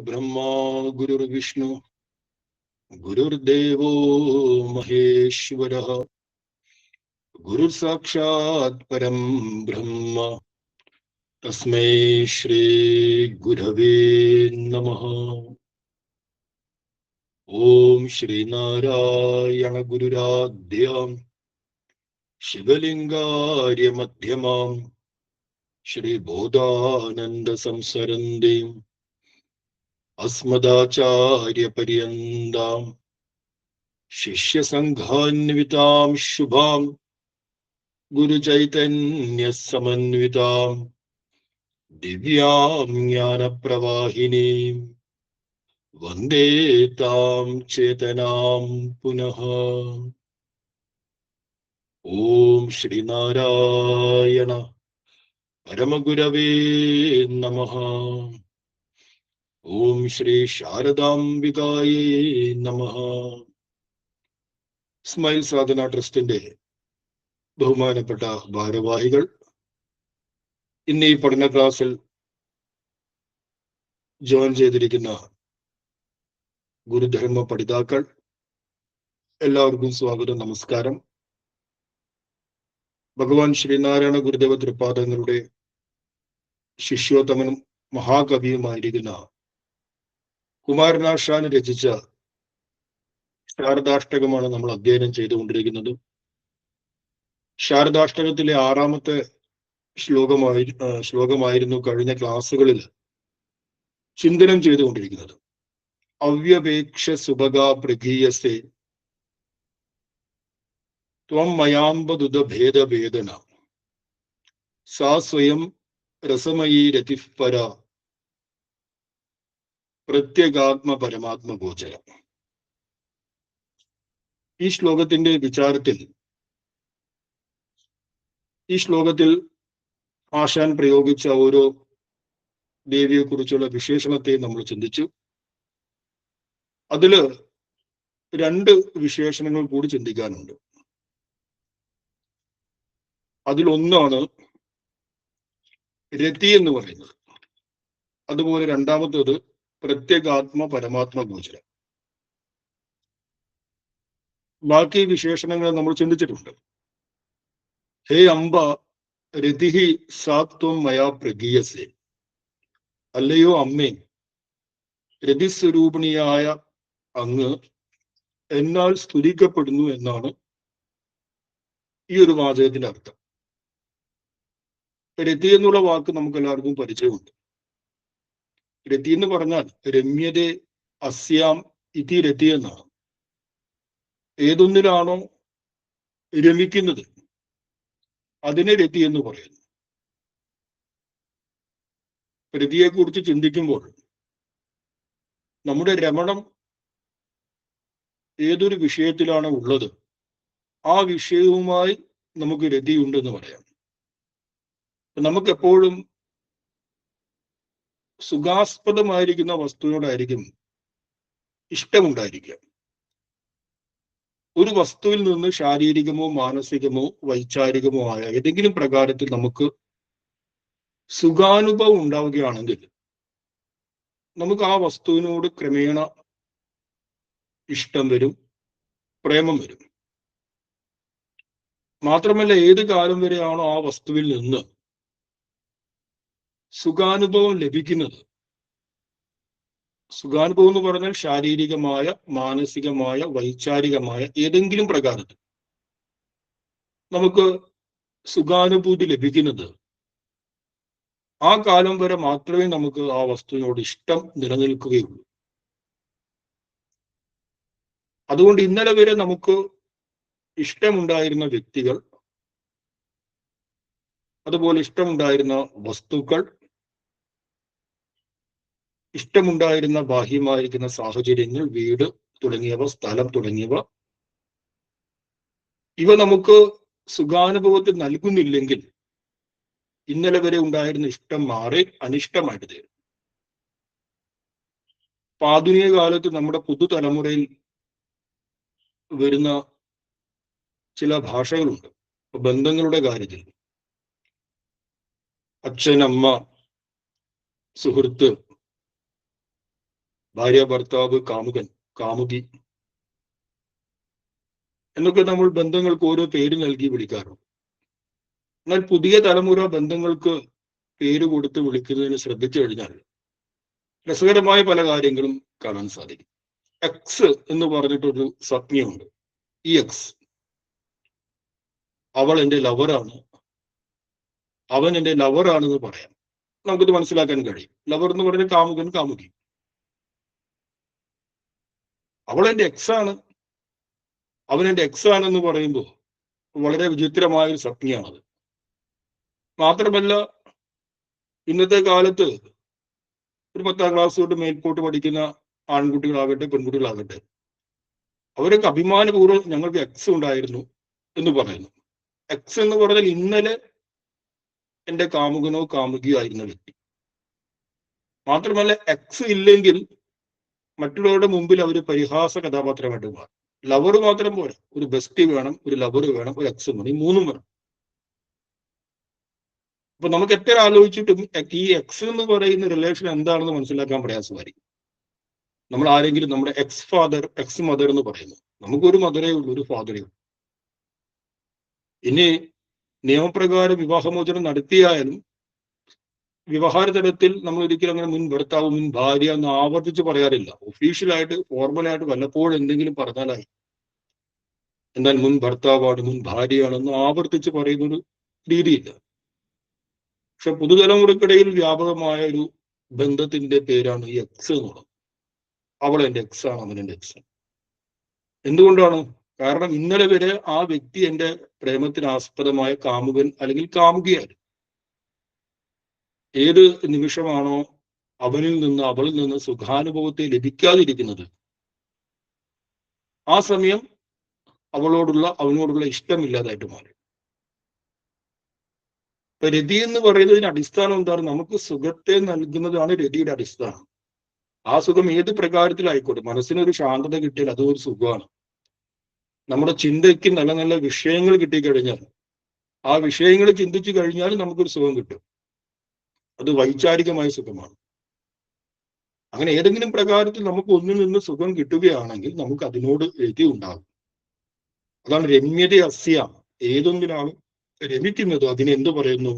ब्रह्मा गुरुर्विष्णु गुरुर्देवो महेश्वरः गुरुसाक्षात् परं ब्रह्म तस्मै श्री गुरवे नमः। ओम श्रीनारायण गुरुराध्यं शिवलिंगार्य मध्यमां श्रीबोधानंद संसरन्तीं अस्मदाचार्य पर्यन्तां शिष्य संघान्वितां शुभां गुरुचैतन्य समन्वितां दिव्यां ज्ञान प्रवाहिनीं वन्दे तां चेतनां पुनः। ओम श्रीनारायण परमगुरवे नमः। ओम श्री ശാരദാംബികായേ നമഃ. സ്മൈൽ സാധന ട്രസ്റ്റിന്റെ ബഹുമാനപ്പെട്ട ഭാരവാഹികൾ, ഇന്ന് ഈ പഠന ക്ലാസ്സിൽ ജോയിൻ ചെയ്തിരിക്കുന്ന ഗുരുധർമ്മ പഠിതാക്കൾ എല്ലാവർക്കും സ്വാഗതം, നമസ്കാരം. ഭഗവാൻ ശ്രീനാരായണ ഗുരുദേവ തൃപാദങ്ങളുടെ ശിഷ്യോത്തമനും മഹാകവിയുമായിരിക്കുന്ന കുമാരനാശാൻ രചിച്ച ശാരദാഷ്ടകമാണ് നമ്മൾ അധ്യയനം ചെയ്തുകൊണ്ടിരിക്കുന്നത്. ശാരദാഷ്ടകത്തിലെ 6ാമത്തെ ശ്ലോകമായിരുന്നു കഴിഞ്ഞ ക്ലാസ്സുകളിൽ ചിന്തനം ചെയ്തുകൊണ്ടിരിക്കുന്നത്. അവ്യപേക്ഷ സുഭഗ പ്രഗീയസേ ത്വം മയാംബദുദ ഭേദഭേദന സാ സ്വയം രസമയീ രതിപര പ്രത്യേകാത്മ പരമാത്മ ഗോചര. ഈ ശ്ലോകത്തിന്റെ വിചാരത്തിൽ ഈ ശ്ലോകത്തിൽ ആശാൻ പ്രയോഗിച്ച ഓരോ ദേവിയെ കുറിച്ചുള്ള വിശേഷണത്തെ നമ്മൾ ചിന്തിച്ചു. അതില് 2 വിശേഷണങ്ങൾ കൂടി ചിന്തിക്കാനുണ്ട്. അതിലൊന്നാണ് രതി എന്ന് പറയുന്നത്. അതുപോലെ രണ്ടാമത്തേത് പ്രത്യേകാത്മ പരമാത്മ ഗോചരം. ബാക്കി വിശേഷണങ്ങൾ നമ്മൾ ചിന്തിച്ചിട്ടുണ്ട്. ഹേ അംബ രതിഹി സാത്വം മയാ പ്രഗീയസേ. അല്ലയോ അമ്മേ, രതിസ്വരൂപിണിയായ അങ്ങ് എന്നാൽ സ്തുതിക്കപ്പെടുന്നു എന്നാണ് ഈ ഒരു വാചകത്തിന്റെ അർത്ഥം. രതി എന്നുള്ള വാക്ക് നമുക്ക് എല്ലാവർക്കും പരിചയമുണ്ട്. രതി എന്ന് പറഞ്ഞാൽ രമ്യതേ അസ്യാം ഇതി രതി എന്നാണ്. ഏതൊന്നിലാണോ രമിക്കുന്നത് അതിനെ രതി എന്ന് പറയുന്നു. രതിയെ കുറിച്ച് ചിന്തിക്കുമ്പോൾ നമ്മുടെ രമണം ഏതൊരു വിഷയത്തിലാണ് ഉള്ളത് ആ വിഷയവുമായി നമുക്ക് രതി ഉണ്ടെന്ന് പറയാം. നമുക്കെപ്പോഴും സുഖാസ്പദമായിരിക്കുന്ന വസ്തുവിനോടായിരിക്കും ഇഷ്ടമുണ്ടായിരിക്കുക. ഒരു വസ്തുവിൽ നിന്ന് ശാരീരികമോ മാനസികമോ വൈചാരികമോ ആയ ഏതെങ്കിലും പ്രകാരത്തിൽ നമുക്ക് സുഖാനുഭവം ഉണ്ടാവുകയാണെങ്കിൽ നമുക്ക് ആ വസ്തുവിനോട് ക്രമേണ ഇഷ്ടം വരും, പ്രേമം വരും. മാത്രമല്ല, ഏത് കാലം വരെയാണോ ആ വസ്തുവിൽ നിന്ന് സുഖാനുഭവം ലഭിക്കുന്നത്, സുഖാനുഭവം എന്ന് പറഞ്ഞാൽ ശാരീരികമായ മാനസികമായ വൈചാരികമായ ഏതെങ്കിലും പ്രകാരത്തിൽ നമുക്ക് സുഖാനുഭൂതി ലഭിക്കുന്നത്, ആ കാലം വരെ മാത്രമേ നമുക്ക് ആ വസ്തുവിനോട് ഇഷ്ടം നിലനിൽക്കുകയുള്ളൂ. അതുകൊണ്ട് ഇന്നലെ വരെ നമുക്ക് ഇഷ്ടമുണ്ടായിരുന്ന വ്യക്തികൾ, അതുപോലെ ഇഷ്ടമുണ്ടായിരുന്ന വസ്തുക്കൾ, ഇഷ്ടമുണ്ടായിരുന്ന ബാഹ്യമായിരിക്കുന്ന സാഹചര്യങ്ങൾ, വീട് തുടങ്ങിയവ, സ്ഥലം തുടങ്ങിയവ, ഇവ നമുക്ക് സുഖാനുഭവത്തിൽ നൽകുന്നില്ലെങ്കിൽ ഇന്നലെ വരെ ഉണ്ടായിരുന്ന ഇഷ്ടം മാറി അനിഷ്ടമായിട്ട് തീരും. ആധുനിക കാലത്ത് നമ്മുടെ പുതുതലമുറയിൽ വരുന്ന ചില ഭാഷകളുണ്ട്. ബന്ധങ്ങളുടെ കാര്യത്തിൽ അച്ഛൻ, അമ്മ, സുഹൃത്ത്, ഭാര്യ, ഭർത്താവ്, കാമുകൻ, കാമുകി എന്നൊക്കെ നമ്മൾ ബന്ധങ്ങൾക്ക് ഓരോ പേര് നൽകി വിളിക്കാറുണ്ട്. എന്നാൽ പുതിയ തലമുറ ബന്ധങ്ങൾക്ക് പേര് കൊടുത്ത് വിളിക്കുന്നതിന് ശ്രദ്ധിച്ചു കഴിഞ്ഞാൽ രസകരമായ പല കാര്യങ്ങളും കാണാൻ സാധിക്കും. എക്സ് എന്ന് പറഞ്ഞിട്ടൊരു സംജ്ഞയുണ്ട്. ഈ എക്സ്, അവൾ എന്റെ ലവറാണ്, അവൻ എന്റെ ലവറാണെന്ന് പറയാം. നമുക്കിത് മനസ്സിലാക്കാൻ കഴിയും. ലവർ എന്ന് പറഞ്ഞ കാമുകൻ, കാമുകി. അവൾ എന്റെ എക്സ് ആണ്, അവൻ എന്റെ എക്സ് ആണെന്ന് പറയുമ്പോൾ വളരെ വിചിത്രമായ ഒരു സംജ്ഞയാണത്. മാത്രമല്ല, ഇന്നത്തെ കാലത്ത് ഒരു 10ാം ക്ലാസ് തൊട്ട് മേൽപോട്ട് പഠിക്കുന്ന ആൺകുട്ടികളാകട്ടെ പെൺകുട്ടികളാകട്ടെ, അവരൊക്കെ അഭിമാനപൂർവ്വം ഞങ്ങൾക്ക് എക്സ് ഉണ്ടായിരുന്നു എന്ന് പറയുന്നു. എക്സ് എന്ന് പറഞ്ഞാൽ ഇന്നലെ എന്റെ കാമുകനോ കാമുകിയോ ആയിരുന്ന വ്യക്തി. മാത്രമല്ല, എക്സ് ഇല്ലെങ്കിൽ മറ്റുള്ളവരുടെ മുമ്പിൽ അവർ പരിഹാസ കഥാപാത്രമായിട്ട് മാറും. ലവർ മാത്രം പോരാ, ഒരു ബെസ്റ്റ് വേണം, ഒരു ലവർ വേണം, ഒരു എക്സ് വേണം, ഈ മൂന്നും വേണം. അപ്പൊ നമുക്ക് എത്ര ആലോചിച്ചിട്ടും ഈ എക്സ് എന്ന് പറയുന്ന റിലേഷൻ എന്താണെന്ന് മനസ്സിലാക്കാൻ പ്രയാസമായിരിക്കും. നമ്മൾ ആരെങ്കിലും നമ്മുടെ എക്സ് ഫാദർ, എക്സ് മദർ എന്ന് പറയുന്നു. നമുക്കൊരു മദറേ ഉള്ളൂ, ഒരു ഫാദറേ ഉള്ളൂ. ഇനി നിയമപ്രകാരം വിവാഹമോചനം നടത്തിയാലും വ്യവഹാര തലത്തിൽ നമ്മൾ ഒരിക്കലും അങ്ങനെ മുൻ ഭർത്താവ്, മുൻ ഭാര്യ എന്ന് ആവർത്തിച്ച് പറയാറില്ല. ഒഫീഷ്യലായിട്ട്, ഫോർമലായിട്ട് വല്ലപ്പോഴും എന്തെങ്കിലും പറഞ്ഞാലായി. എന്നാൽ മുൻ ഭർത്താവാണ്, മുൻ ഭാര്യയാണെന്ന് ആവർത്തിച്ച് പറയുന്നൊരു രീതിയില്ല. പക്ഷെ പുതുതലമുറക്കിടയിൽ വ്യാപകമായ ഒരു ബന്ധത്തിന്റെ പേരാണ് ഈ എക്സ് എന്നുള്ളത്. അവൾ എന്റെ എക്സ് ആണ്, അവൻ എന്റെ എക്സ്. എന്തുകൊണ്ടാണ്? കാരണം ഇന്നലെ വരെ ആ വ്യക്തി എന്റെ പ്രേമത്തിന് ആസ്പദമായ കാമുകൻ അല്ലെങ്കിൽ കാമുകിയായിരുന്നു. ഏത് നിമിഷമാണോ അവനിൽ നിന്ന്, അവളിൽ നിന്ന് സുഖാനുഭവത്തെ ലഭിക്കാതിരിക്കുന്നത്, ആ സമയം അവനോടുള്ള ഇഷ്ടമില്ലാതായിട്ട് മാറി. ഇപ്പൊ രതി എന്ന് പറയുന്നതിന് അടിസ്ഥാനം എന്താണ്? നമുക്ക് സുഖത്തെ നൽകുന്നതാണ് രതിയുടെ അടിസ്ഥാനം. ആ സുഖം ഏത് പ്രകാരത്തിലായിക്കോട്ടെ, മനസ്സിനൊരു ശാന്തത കിട്ടിയാൽ അതും ഒരു സുഖമാണ്. നമ്മുടെ ചിന്തയ്ക്ക് നല്ല നല്ല വിഷയങ്ങൾ കിട്ടിക്കഴിഞ്ഞാൽ, ആ വിഷയങ്ങൾ ചിന്തിച്ചു കഴിഞ്ഞാൽ നമുക്കൊരു സുഖം കിട്ടും. അത് വൈചാരികമായ സുഖമാണ്. അങ്ങനെ ഏതെങ്കിലും പ്രകാരത്തിൽ നമുക്ക് ഒന്നിൽ നിന്ന് സുഖം കിട്ടുകയാണെങ്കിൽ നമുക്ക് അതിനോട് രതി ഉണ്ടാകും. അതാണ് രമ്യത അസ്യ. ഏതൊന്നിനാണ് രമിക്കുന്നത് അതിനെ എന്ത് പറയുന്നു?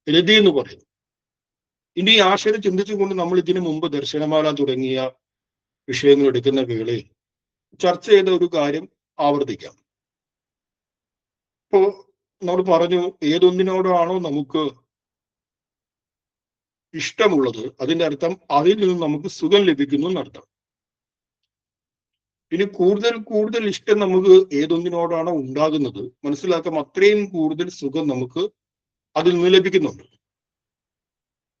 രതി എന്ന് പറയുന്നു. ഇനി ഈ ആശയം ചിന്തിച്ചുകൊണ്ട് നമ്മൾ ഇതിനു മുമ്പ് ദർശനമാല തുടങ്ങിയ വിഷയങ്ങൾ എടുക്കുന്ന വേളയിൽ ചർച്ച ചെയ്ത ഒരു കാര്യം ആവർത്തിക്കാം. ഇപ്പോ നമ്മൾ പറഞ്ഞു, ഏതൊന്നിനോടാണോ നമുക്ക് ഇഷ്ടമുള്ളത് അതിന്റെ അർത്ഥം അതിൽ നിന്ന് നമുക്ക് സുഖം ലഭിക്കുന്നു എന്നർത്ഥം. ഇനി കൂടുതൽ ഇഷ്ടം നമുക്ക് ഏതൊന്നിനോടാണോ ഉണ്ടാകുന്നത് മനസ്സിലാക്കാം, അത്രയും കൂടുതൽ സുഖം നമുക്ക് അതിൽ നിന്ന് ലഭിക്കുന്നുണ്ട്.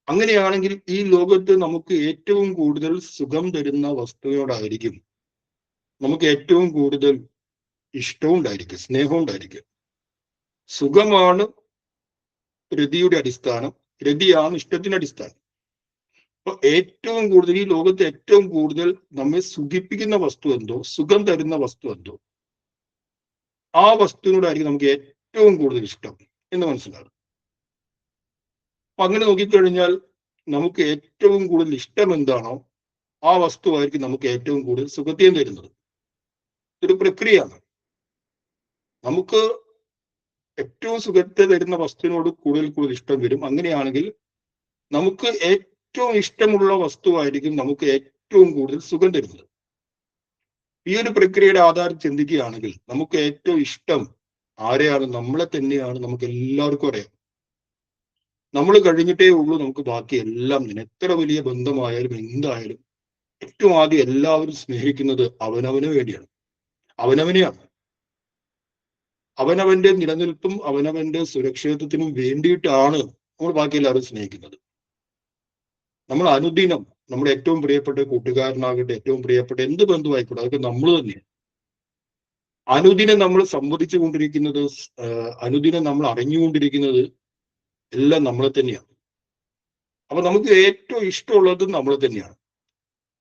അങ്ങനെയാണെങ്കിൽ ഈ ലോകത്ത് നമുക്ക് ഏറ്റവും കൂടുതൽ സുഖം തരുന്ന വസ്തുവിനോടായിരിക്കും നമുക്ക് ഏറ്റവും കൂടുതൽ ഇഷ്ടവും ഉണ്ടായിരിക്കും, സ്നേഹവും ഉണ്ടായിരിക്കും. സുഖമാണ് രതിയുടെ അടിസ്ഥാനം, രതിയാണ് ഇഷ്ടത്തിന്റെ അടിസ്ഥാനം. അപ്പൊ ഏറ്റവും കൂടുതൽ, ഈ ലോകത്ത് ഏറ്റവും കൂടുതൽ നമ്മെ സുഖിപ്പിക്കുന്ന വസ്തു എന്തോ, സുഖം തരുന്ന വസ്തു എന്തോ, ആ വസ്തുവിനോടായിരിക്കും നമുക്ക് ഏറ്റവും കൂടുതൽ ഇഷ്ടം എന്ന് മനസ്സിലാകും. അപ്പൊ അങ്ങനെ നോക്കിക്കഴിഞ്ഞാൽ നമുക്ക് ഏറ്റവും കൂടുതൽ ഇഷ്ടം എന്താണോ ആ വസ്തുവായിരിക്കും നമുക്ക് ഏറ്റവും കൂടുതൽ സുഖത്തെയും തരുന്നത്. ഇതൊരു പ്രക്രിയയാണ്. നമുക്ക് ഏറ്റവും സുഖത്തെ തരുന്ന വസ്തുവിനോട് കൂടുതൽ ഇഷ്ടം വരും. അങ്ങനെയാണെങ്കിൽ നമുക്ക് ഏറ്റവും ഇഷ്ടമുള്ള വസ്തുവായിരിക്കും നമുക്ക് ഏറ്റവും കൂടുതൽ സുഖം തരുന്നത്. ഈ ഒരു പ്രക്രിയയുടെ ആധാരം ചിന്തിക്കുകയാണെങ്കിൽ നമുക്ക് ഏറ്റവും ഇഷ്ടം ആരെയാണ്? നമ്മളെ തന്നെയാണ്. നമുക്ക് എല്ലാവർക്കും അറിയാം. നമ്മൾ കഴിഞ്ഞിട്ടേ ഉള്ളൂ നമുക്ക് ബാക്കി എല്ലാം. എത്ര വലിയ ബന്ധമായാലും എന്തായാലും ഏറ്റവും ആദ്യം എല്ലാവരും സ്നേഹിക്കുന്നത് അവനവന് വേണ്ടിയാണ്, അവനവനെയാണ്. അവനവന്റെ നിലനിൽപ്പും അവനവന്റെ സുരക്ഷിതത്വത്തിനും വേണ്ടിയിട്ടാണ് നമ്മൾ ബാക്കി എല്ലാവരും സ്നേഹിക്കുന്നത്. നമ്മൾ അനുദിനം നമ്മുടെ ഏറ്റവും പ്രിയപ്പെട്ട കൂട്ടുകാരനാകട്ടെ, ഏറ്റവും പ്രിയപ്പെട്ട എന്ത് ബന്ധുവായിക്കോട്ടെ, അതൊക്കെ നമ്മൾ തന്നെയാണ്. അനുദിനം നമ്മൾ സംവദിച്ചു കൊണ്ടിരിക്കുന്നത്, അനുദിനം നമ്മൾ അറിഞ്ഞുകൊണ്ടിരിക്കുന്നത് എല്ലാം നമ്മളെ തന്നെയാണ്. അപ്പൊ നമുക്ക് ഏറ്റവും ഇഷ്ടമുള്ളത് നമ്മളെ തന്നെയാണ്.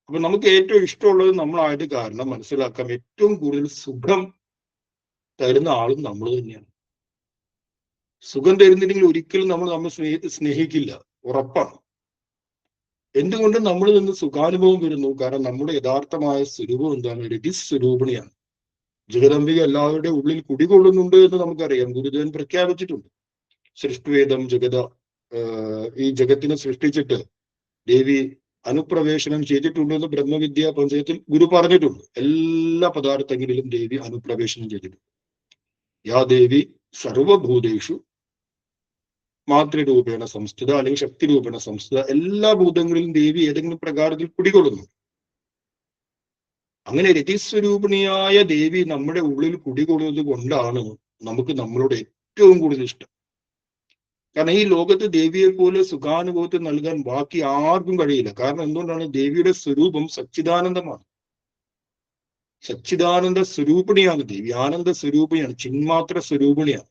അപ്പൊ നമുക്ക് ഏറ്റവും ഇഷ്ടമുള്ളത് നമ്മളായത് കാരണം മനസ്സിലാക്കാം, ഏറ്റവും കൂടുതൽ സുഖം തരുന്ന ആളും നമ്മൾ തന്നെയാണ്. സുഖം തരുന്നില്ലെങ്കിൽ ഒരിക്കലും നമ്മൾ സ്നേഹിക്കില്ല, ഉറപ്പാണ്. എന്തുകൊണ്ട് നമ്മൾ നിന്ന് സുഖാനുഭവം വരുന്നു? കാരണം നമ്മുടെ യഥാർത്ഥമായ സ്വരൂപം എന്താണ്? രതിസ്വരൂപിണിയാണ്. ജഗദംബിക എല്ലാവരുടെ ഉള്ളിൽ കുടികൊള്ളുന്നുണ്ട് എന്ന് നമുക്കറിയാം. ഗുരുദേവൻ പ്രഖ്യാപിച്ചിട്ടുണ്ട്. സൃഷ്ടിവേദം ജഗത, ഈ ജഗത്തിനെ സൃഷ്ടിച്ചിട്ട് ദേവി അനുപ്രവേശനം ചെയ്തിട്ടുണ്ടെന്ന് ബ്രഹ്മവിദ്യാ പഞ്ചയത്തിൽ ഗുരു പറഞ്ഞിട്ടുണ്ട്. എല്ലാ പദാർത്ഥങ്ങളിലും ദേവി അനുപ്രവേശനം ചെയ്തിട്ടുണ്ട്. യാ ദേവി സർവഭൂതേഷു മാതൃരൂപേണ സംസ്ഥിത, അല്ലെങ്കിൽ ശക്തി രൂപേണ സംസ്ഥിത. എല്ലാ ഭൂതങ്ങളിലും ദേവി ഏതെങ്കിലും പ്രകാരത്തിൽ കുടികൊള്ളുന്നു. അങ്ങനെ രതിസ്വരൂപിണിയായ ദേവി നമ്മുടെ ഉള്ളിൽ കുടികൊള്ളുന്നത് കൊണ്ടാണ് നമുക്ക് നമ്മളോട് ഏറ്റവും കൂടുതൽ ഇഷ്ടം. കാരണം ഈ ലോകത്ത് ദേവിയെ പോലെ സുഖാനുഭവത്തെ നൽകാൻ ബാക്കി ആർക്കും കഴിയില്ല. കാരണം എന്തുകൊണ്ടാണ്? ദേവിയുടെ സ്വരൂപം സച്ചിദാനന്ദമാണ്. സച്ചിദാനന്ദ സ്വരൂപിണിയാണ് ദേവി. ആനന്ദ സ്വരൂപിണിയാണ്, ചിന്മാത്ര സ്വരൂപിണിയാണ്.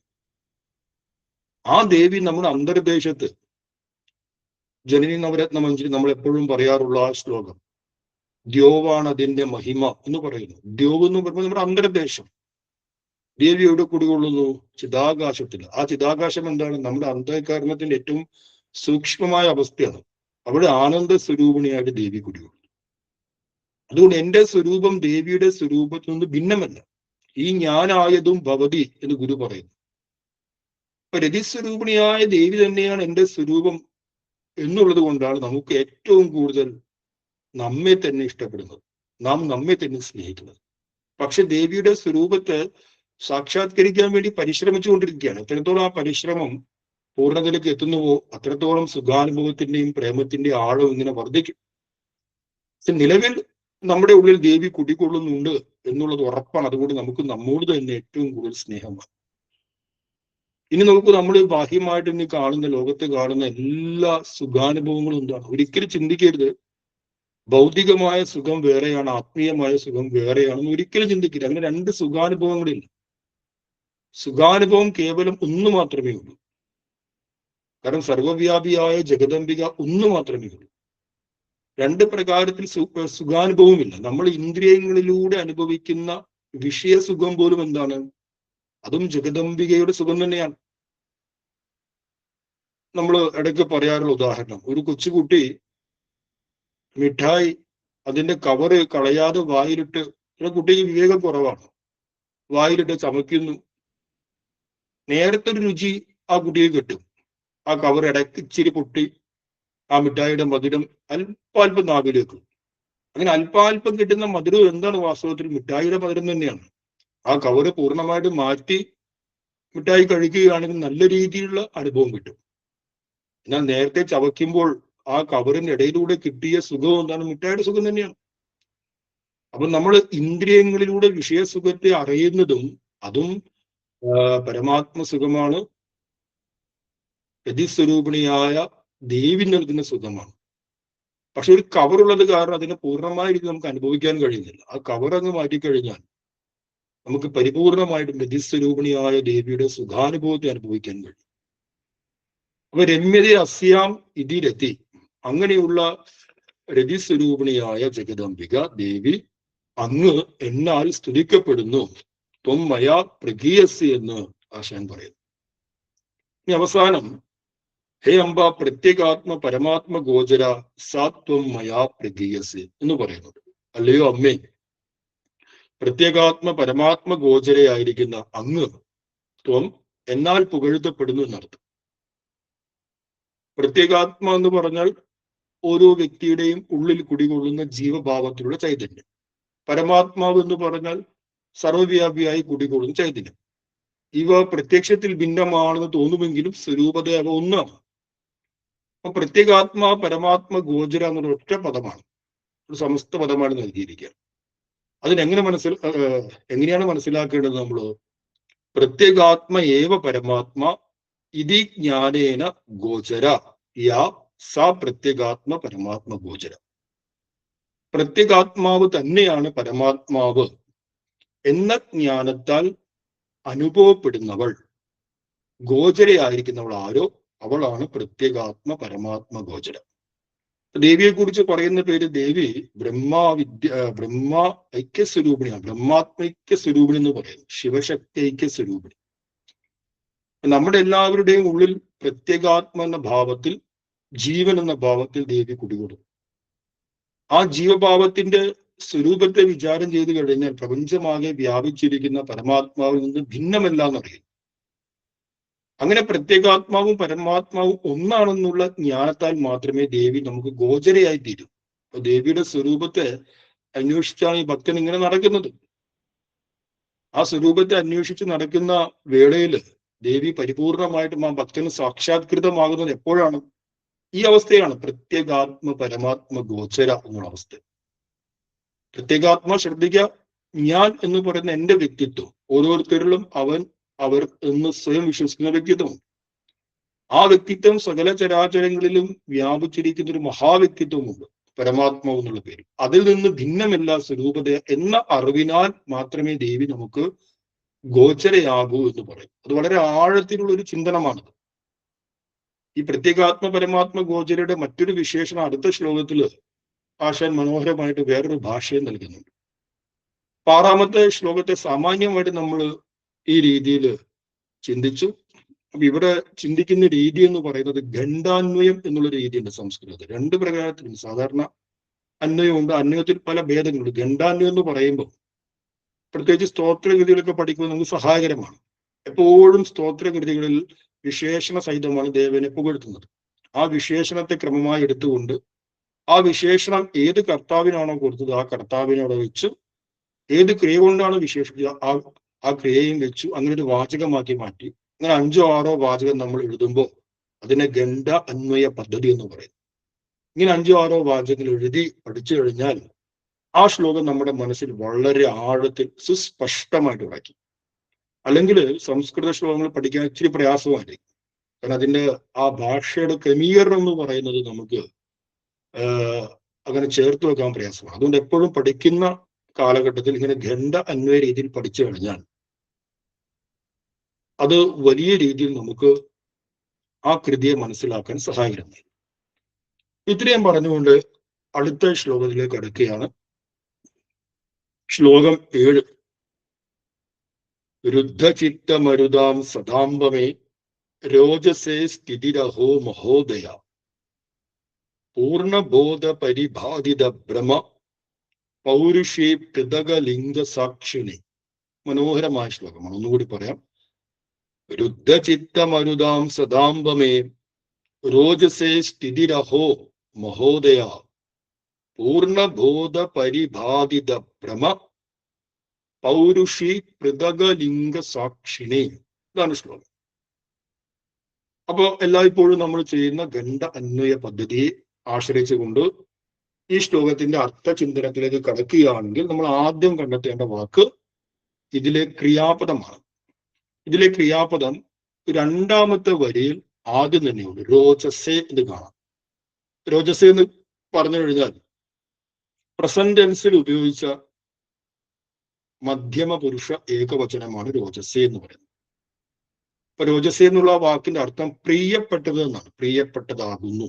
ആ ദേവി നമ്മുടെ അന്തർദേശത്ത്, ജനനി നവരത്ന മഞ്ജരി നമ്മൾ എപ്പോഴും പറയാറുള്ള ആ ശ്ലോകം, ദ്യോവാണ് അതിന്റെ മഹിമ എന്ന് പറയുന്നു. ദ്യോവ് എന്ന് പറയുമ്പോൾ നമ്മുടെ അന്തർദേശം. ദേവി എവിടെ കുടികൊള്ളുന്നു? ചിതാകാശത്തിൽ. ആ ചിതാകാശം എന്താണ്? നമ്മുടെ അന്ധകരണത്തിന്റെ ഏറ്റവും സൂക്ഷ്മമായ അവസ്ഥയാണ്. അവിടെ ആനന്ദ സ്വരൂപിണിയായിട്ട് ദേവി കുടികൊള്ളുന്നു. അതുകൊണ്ട് എന്റെ സ്വരൂപം ദേവിയുടെ സ്വരൂപത്തിൽ നിന്ന് ഭിന്നമല്ല. ഈ ഞാനായതും ഭവതി എന്ന് ഗുരു പറയുന്നു. അപ്പൊ രതിസ്വരൂപിണിയായ ദേവി തന്നെയാണ് എന്റെ സ്വരൂപം എന്നുള്ളത് കൊണ്ടാണ് നമുക്ക് ഏറ്റവും കൂടുതൽ നമ്മെ തന്നെ ഇഷ്ടപ്പെടുന്നത്, നാം നമ്മെ തന്നെ സ്നേഹിക്കുന്നത്. പക്ഷെ ദേവിയുടെ സ്വരൂപത്തെ സാക്ഷാത്കരിക്കാൻ വേണ്ടി പരിശ്രമിച്ചുകൊണ്ടിരിക്കുകയാണ്. എത്രത്തോളം ആ പരിശ്രമം പൂർണ്ണതയിലേക്ക് എത്തുന്നുവോ അത്രത്തോളം സുഖാനുഭവത്തിന്റെയും പ്രേമത്തിന്റെയും ആഴം ഇങ്ങനെ വർദ്ധിക്കും. നിലവിൽ നമ്മുടെ ഉള്ളിൽ ദേവി കുടികൊള്ളുന്നുണ്ട് എന്നുള്ളത് ഉറപ്പാണ്. അതുകൊണ്ട് നമുക്ക് നമ്മോട് തന്നെ ഏറ്റവും കൂടുതൽ സ്നേഹമാണ്. ഇനി നമുക്ക് നമ്മൾ ബാഹ്യമായിട്ട് ഇനി കാണുന്ന, ലോകത്ത് കാണുന്ന എല്ലാ സുഖാനുഭവങ്ങളും എന്താണ്? ഒരിക്കലും ചിന്തിക്കരുത് ഭൗതികമായ സുഖം വേറെയാണ്, ആത്മീയമായ സുഖം വേറെയാണെന്ന് ഒരിക്കലും ചിന്തിക്കരുത്. അങ്ങനെ രണ്ട് സുഖാനുഭവങ്ങളില്ല. സുഖാനുഭവം കേവലം ഒന്ന് മാത്രമേ ഉള്ളൂ. കാരണം സർവവ്യാപിയായ ജഗദംബിക ഒന്ന് മാത്രമേ ഉള്ളൂ. രണ്ട് പ്രകാരത്തിൽ സുഖാനുഭവമില്ല. നമ്മൾ ഇന്ദ്രിയങ്ങളിലൂടെ അനുഭവിക്കുന്ന വിഷയസുഖം പോലും എന്താണ്? അതും ജഗദംബികയുടെ സുഖം തന്നെയാണ്. നമ്മൾ ഇടയ്ക്ക് പറയാറുള്ള ഉദാഹരണം, ഒരു കൊച്ചുകുട്ടി മിഠായി അതിന്റെ കവറ് കളയാതെ വായിലിട്ട്, കുട്ടിക്ക് വിവേകം കുറവാണ്, വായിലിട്ട് ചമയ്ക്കുന്നു. നേരത്തെ ഒരു രുചി ആ കുട്ടിയെ കിട്ടും. ആ കവർ ഇടയ്ക്ക് ഇച്ചിരി പൊട്ടി ആ മിഠായിയുടെ മധുരം അല്പാൽപ്പം നാവിലേക്ക്. അങ്ങനെ അല്പാൽപ്പം കിട്ടുന്ന മധുരം എന്താണ്? വാസ്തവത്തിൽ മിഠായിയുടെ മധുരം തന്നെയാണ്. ആ കവറ് പൂർണ്ണമായിട്ട് മാറ്റി മിഠായി കഴിക്കുകയാണെങ്കിൽ നല്ല രീതിയിലുള്ള അനുഭവം കിട്ടും. എന്നാൽ നേരത്തെ ചവയ്ക്കുമ്പോൾ ആ കവറിന്റെ ഇടയിലൂടെ കിട്ടിയ സുഖം എന്താണ്? മിഠായിയുടെ സുഖം തന്നെയാണ്. അപ്പൊ നമ്മൾ ഇന്ദ്രിയങ്ങളിലൂടെ വിഷയസുഖത്തെ അറിയുന്നതും അതും പരമാത്മ സുഖമാണ്. രതിസ്വരൂപിണിയായ ദേവി നൽകുന്ന സുഖമാണ്. പക്ഷെ ഒരു കവറുള്ളത് കാരണം അതിനെ പൂർണ്ണമായിട്ട് നമുക്ക് അനുഭവിക്കാൻ കഴിയുന്നില്ല. ആ കവർ അങ്ങ് മാറ്റിക്കഴിഞ്ഞാൽ നമുക്ക് പരിപൂർണമായിട്ടും രതിസ്വരൂപിണിയായ ദേവിയുടെ സുഖാനുഭവത്തെ അനുഭവിക്കാൻ കഴിയും. അപ്പൊ രമ്യത അസ്യാം ഇതി രതി, അങ്ങനെയുള്ള രതിസ്വരൂപിണിയായ ജഗദംബിക ദേവി അങ്ങ് എന്നാൽ സ്തുതിക്കപ്പെടുന്നു. ത്വം മയാ പ്രഗീയസി എന്ന് ആശാൻ പറയുന്നു. ഇനി അവസാനം, ഹേ അംബ പ്രത്യേകാത്മ പരമാത്മ ഗോചര സാത്വം മയാ പ്രഗീയസി എന്ന് പറയുന്നത്. അല്ലയോ അമ്മേ, പ്രത്യേകാത്മ പരമാത്മ ഗോചരയായിരിക്കുന്ന അങ്ങ് ത്വം എന്നാൽ പുകഴ്ത്തപ്പെടുന്നു എന്നർത്ഥം. പ്രത്യേകാത്മ എന്ന് പറഞ്ഞാൽ ഓരോ വ്യക്തിയുടെയും ഉള്ളിൽ കുടികൊള്ളുന്ന ജീവഭാവത്തിലുള്ള ചൈതന്യം. പരമാത്മാവ് എന്ന് പറഞ്ഞാൽ സർവവ്യാപിയായി കുടികൊള്ളുന്ന ചൈതന്യം. ഇവ പ്രത്യക്ഷത്തിൽ ഭിന്നമാണെന്ന് തോന്നുമെങ്കിലും സ്വരൂപത അവ ഒന്നാണ്. അപ്പൊ പ്രത്യേകാത്മാ പരമാത്മ ഗോചര എന്നൊരു ഒറ്റ പദമാണ്, ഒരു സമസ്ത പദമാണ് നൽകിയിരിക്കുക. എങ്ങനെയാണ് മനസ്സിലാക്കേണ്ടത്? നമ്മൾ പ്രത്യേകാത്മ ഏവ പരമാത്മ ഇതി ജ്ഞാനേന ഗോചര യാ സാ പ്രത്യേകാത്മ പരമാത്മ ഗോചര. പ്രത്യേകാത്മാവ് തന്നെയാണ് പരമാത്മാവ് എന്ന ജ്ഞാനത്താൽ അനുഭവപ്പെടുന്നവൾ, ഗോചരയായിരിക്കുന്നവൾ ആരോ അവളാണ് പ്രത്യേകാത്മ പരമാത്മ ഗോചര. ദേവിയെ കുറിച്ച് പറയുന്ന പേര് ദേവി ബ്രഹ്മ ഐക്യസ്വരൂപിണിയാണ്. ബ്രഹ്മാത്മൈക്യ സ്വരൂപിണി എന്ന് പറയുന്നു, ശിവശക്തി ഐക്യ സ്വരൂപിണി. നമ്മുടെ എല്ലാവരുടെയും ഉള്ളിൽ പ്രത്യേകാത്മ എന്ന ഭാവത്തിൽ, ജീവൻ എന്ന ഭാവത്തിൽ ദേവി കുടികൊള്ളും. ആ ജീവഭാവത്തിന്റെ സ്വരൂപത്തെ വിചാരം ചെയ്തു കഴിഞ്ഞാൽ പ്രപഞ്ചമാകെ വ്യാപിച്ചിരിക്കുന്ന പരമാത്മാവിൽ നിന്ന് ഭിന്നമല്ല എന്നറിയും. അങ്ങനെ പ്രത്യേകാത്മാവും പരമാത്മാവും ഒന്നാണെന്നുള്ള ജ്ഞാനത്താൽ മാത്രമേ ദേവി നമുക്ക് ഗോചരയായി തീരൂ. അപ്പൊ ദേവിയുടെ സ്വരൂപത്തെ അന്വേഷിച്ചാണ് ഈ ഭക്തൻ ഇങ്ങനെ നടക്കുന്നത്. ആ സ്വരൂപത്തെ അന്വേഷിച്ച് നടക്കുന്ന വേളയിൽ ദേവി പരിപൂർണമായിട്ടും ആ ഭക്തന് സാക്ഷാത്കൃതമാകുന്നത് എപ്പോഴാണ്? ഈ അവസ്ഥയാണ് പ്രത്യേകാത്മ പരമാത്മ ഗോചര എന്നുള്ള അവസ്ഥ. പ്രത്യേകാത്മ ശ്രദ്ധിക്കുക, ഞാൻ എന്ന് പറയുന്ന എന്റെ വ്യക്തിത്വം, ഓരോരുത്തരിലും അവൻ അവർ എന്ന് സ്വയം വിശ്വസിക്കുന്ന വ്യക്തിത്വം. ആ വ്യക്തിത്വം സകല ചരാചരങ്ങളിലും വ്യാപിച്ചിരിക്കുന്ന ഒരു മഹാവ്യക്തിത്വമുണ്ട്, പരമാത്മാവ് എന്നുള്ള പേര്. അതിൽ നിന്ന് ഭിന്നമല്ല സ്വരൂപത എന്ന അറിവിനാൽ മാത്രമേ ദേവി നമുക്ക് ഗോചരയാകൂ എന്ന് പറയും. അത് വളരെ ആഴത്തിലുള്ള ഒരു ചിന്തനമാണത്. ഈ പ്രത്യേകാത്മ പരമാത്മ ഗോചരയുടെ മറ്റൊരു വിശേഷണം അടുത്ത ശ്ലോകത്തില് ആശാൻ മനോഹരമായിട്ട് വേറൊരു ഭാഷയും നൽകുന്നുണ്ട്. 6ാമത്തെ ശ്ലോകത്തെ സാമാന്യമായിട്ട് നമ്മൾ ഈ രീതിയിൽ ചിന്തിച്ചു. അപ്പൊ ഇവിടെ ചിന്തിക്കുന്ന രീതി എന്ന് പറയുന്നത് ഖണ്ഡാന്വയം എന്നുള്ള രീതിയുണ്ട് സംസ്കൃതത്തിൽ. 2 പ്രകാരത്തിലുണ്ട്. സാധാരണ അന്വയമുണ്ട്, അന്വയത്തിൽ പല ഭേദങ്ങളുണ്ട്. ഖണ്ഡാന്വയം എന്ന് പറയുമ്പോൾ പ്രത്യേകിച്ച് സ്തോത്രകൃതികളൊക്കെ പഠിക്കുന്നത് നമുക്ക് സഹായകരമാണ്. എപ്പോഴും സ്തോത്രകൃതികളിൽ വിശേഷണ സഹിതമാണ് ദേവനെ പുകഴ്ത്തുന്നത്. ആ വിശേഷണത്തെ ക്രമമായി എടുത്തുകൊണ്ട് ആ വിശേഷണം ഏത് കർത്താവിനാണോ കൊടുത്തത് ആ കർത്താവിനോട് വെച്ച്, ഏത് ക്രിയ കൊണ്ടാണ് വിശേഷിച്ചത് ആ ക്രിയയും വെച്ചു അങ്ങനെ ഒരു വാചകമാക്കി മാറ്റി. അങ്ങനെ 5ഓ 6ഓ വാചകം നമ്മൾ എഴുതുമ്പോൾ അതിനെ ഖണ്ഡ അന്വയ പദ്ധതി എന്ന് പറയും. ഇങ്ങനെ 5ഓ 6ഓ വാചകങ്ങൾ എഴുതി പഠിച്ചു കഴിഞ്ഞാൽ ആ ശ്ലോകം നമ്മുടെ മനസ്സിൽ വളരെ ആഴത്തിൽ സുസ്പഷ്ടമായിട്ട് ഉറയ്ക്കും. അല്ലെങ്കിൽ സംസ്കൃത ശ്ലോകങ്ങൾ പഠിക്കാൻ ഇച്ചിരി പ്രയാസമായിരിക്കും. കാരണം അതിന്റെ ആ ഭാഷയുടെ ക്രമീകരണം എന്ന് പറയുന്നത് നമുക്ക് അങ്ങനെ ചേർത്ത് വെക്കാൻ പ്രയാസമാണ്. അതുകൊണ്ട് എപ്പോഴും പഠിക്കുന്ന കാലഘട്ടത്തിൽ ഇങ്ങനെ ഖണ്ഡ അന്വയ രീതിയിൽ പഠിച്ചു കഴിഞ്ഞാൽ അത് വലിയ രീതിയിൽ നമുക്ക് ആ കൃതിയെ മനസ്സിലാക്കാൻ സഹായകരമായി. ഇത്രയും പറഞ്ഞുകൊണ്ട് അടുത്ത ശ്ലോകത്തിലേക്ക് അടുക്കുകയാണ്. ശ്ലോകം 7. രുദ്ധചിത്തമരുതാം സദാംബമേ രോജസേ സ്ഥിതിരഹോ മഹോദയ പൂർണ്ണബോധ പരിഭാതിത ഭ്രമ പൗരുഷേ പൃഥകലിംഗ സാക്ഷിണി. മനോഹരമായ ശ്ലോകമാണ്. ഒന്നുകൂടി പറയാം. രുദ്ധചിത്തമരുതാം സദാംബമേ രോജസേ സ്ഥിതിരഹോ മഹോദയ പൂർണ്ണബോധ പരിഭാതിത ഭ്രമ പൗരുഷി പൃഥകലിംഗ സാക്ഷിണി. ഇതാണ് ശ്ലോകം. അപ്പോ എല്ലായ്പ്പോഴും നമ്മൾ ചെയ്യുന്ന ഖണ്ഡ അന്വയ പദ്ധതിയെ ആശ്രയിച്ചുകൊണ്ട് ഈ ശ്ലോകത്തിന്റെ അർത്ഥചിന്തനത്തിലേക്ക് കടക്കുകയാണെങ്കിൽ നമ്മൾ ആദ്യം കണ്ടെത്തേണ്ട വാക്ക് ഇതിലെ ക്രിയാപദമാണ്. ഇതിലെ ക്രിയാപദം 2ാമത്തെ വരിയിൽ ആദ്യം തന്നെയുണ്ട്. രോജസേ എന്ന് കാണാം. രോജസേ എന്ന് പറഞ്ഞു കഴിഞ്ഞാൽ പ്രസന്റ് ടെൻസിൽ ഉപയോഗിച്ച മധ്യമ പുരുഷ ഏകവചനമാണ് രോജസേ എന്ന് പറയുന്നത്. അപ്പൊ രോജസേ എന്നുള്ള വാക്കിന്റെ അർത്ഥം പ്രിയപ്പെട്ടത് എന്നാണ്. പ്രിയപ്പെട്ടതാകുന്നു.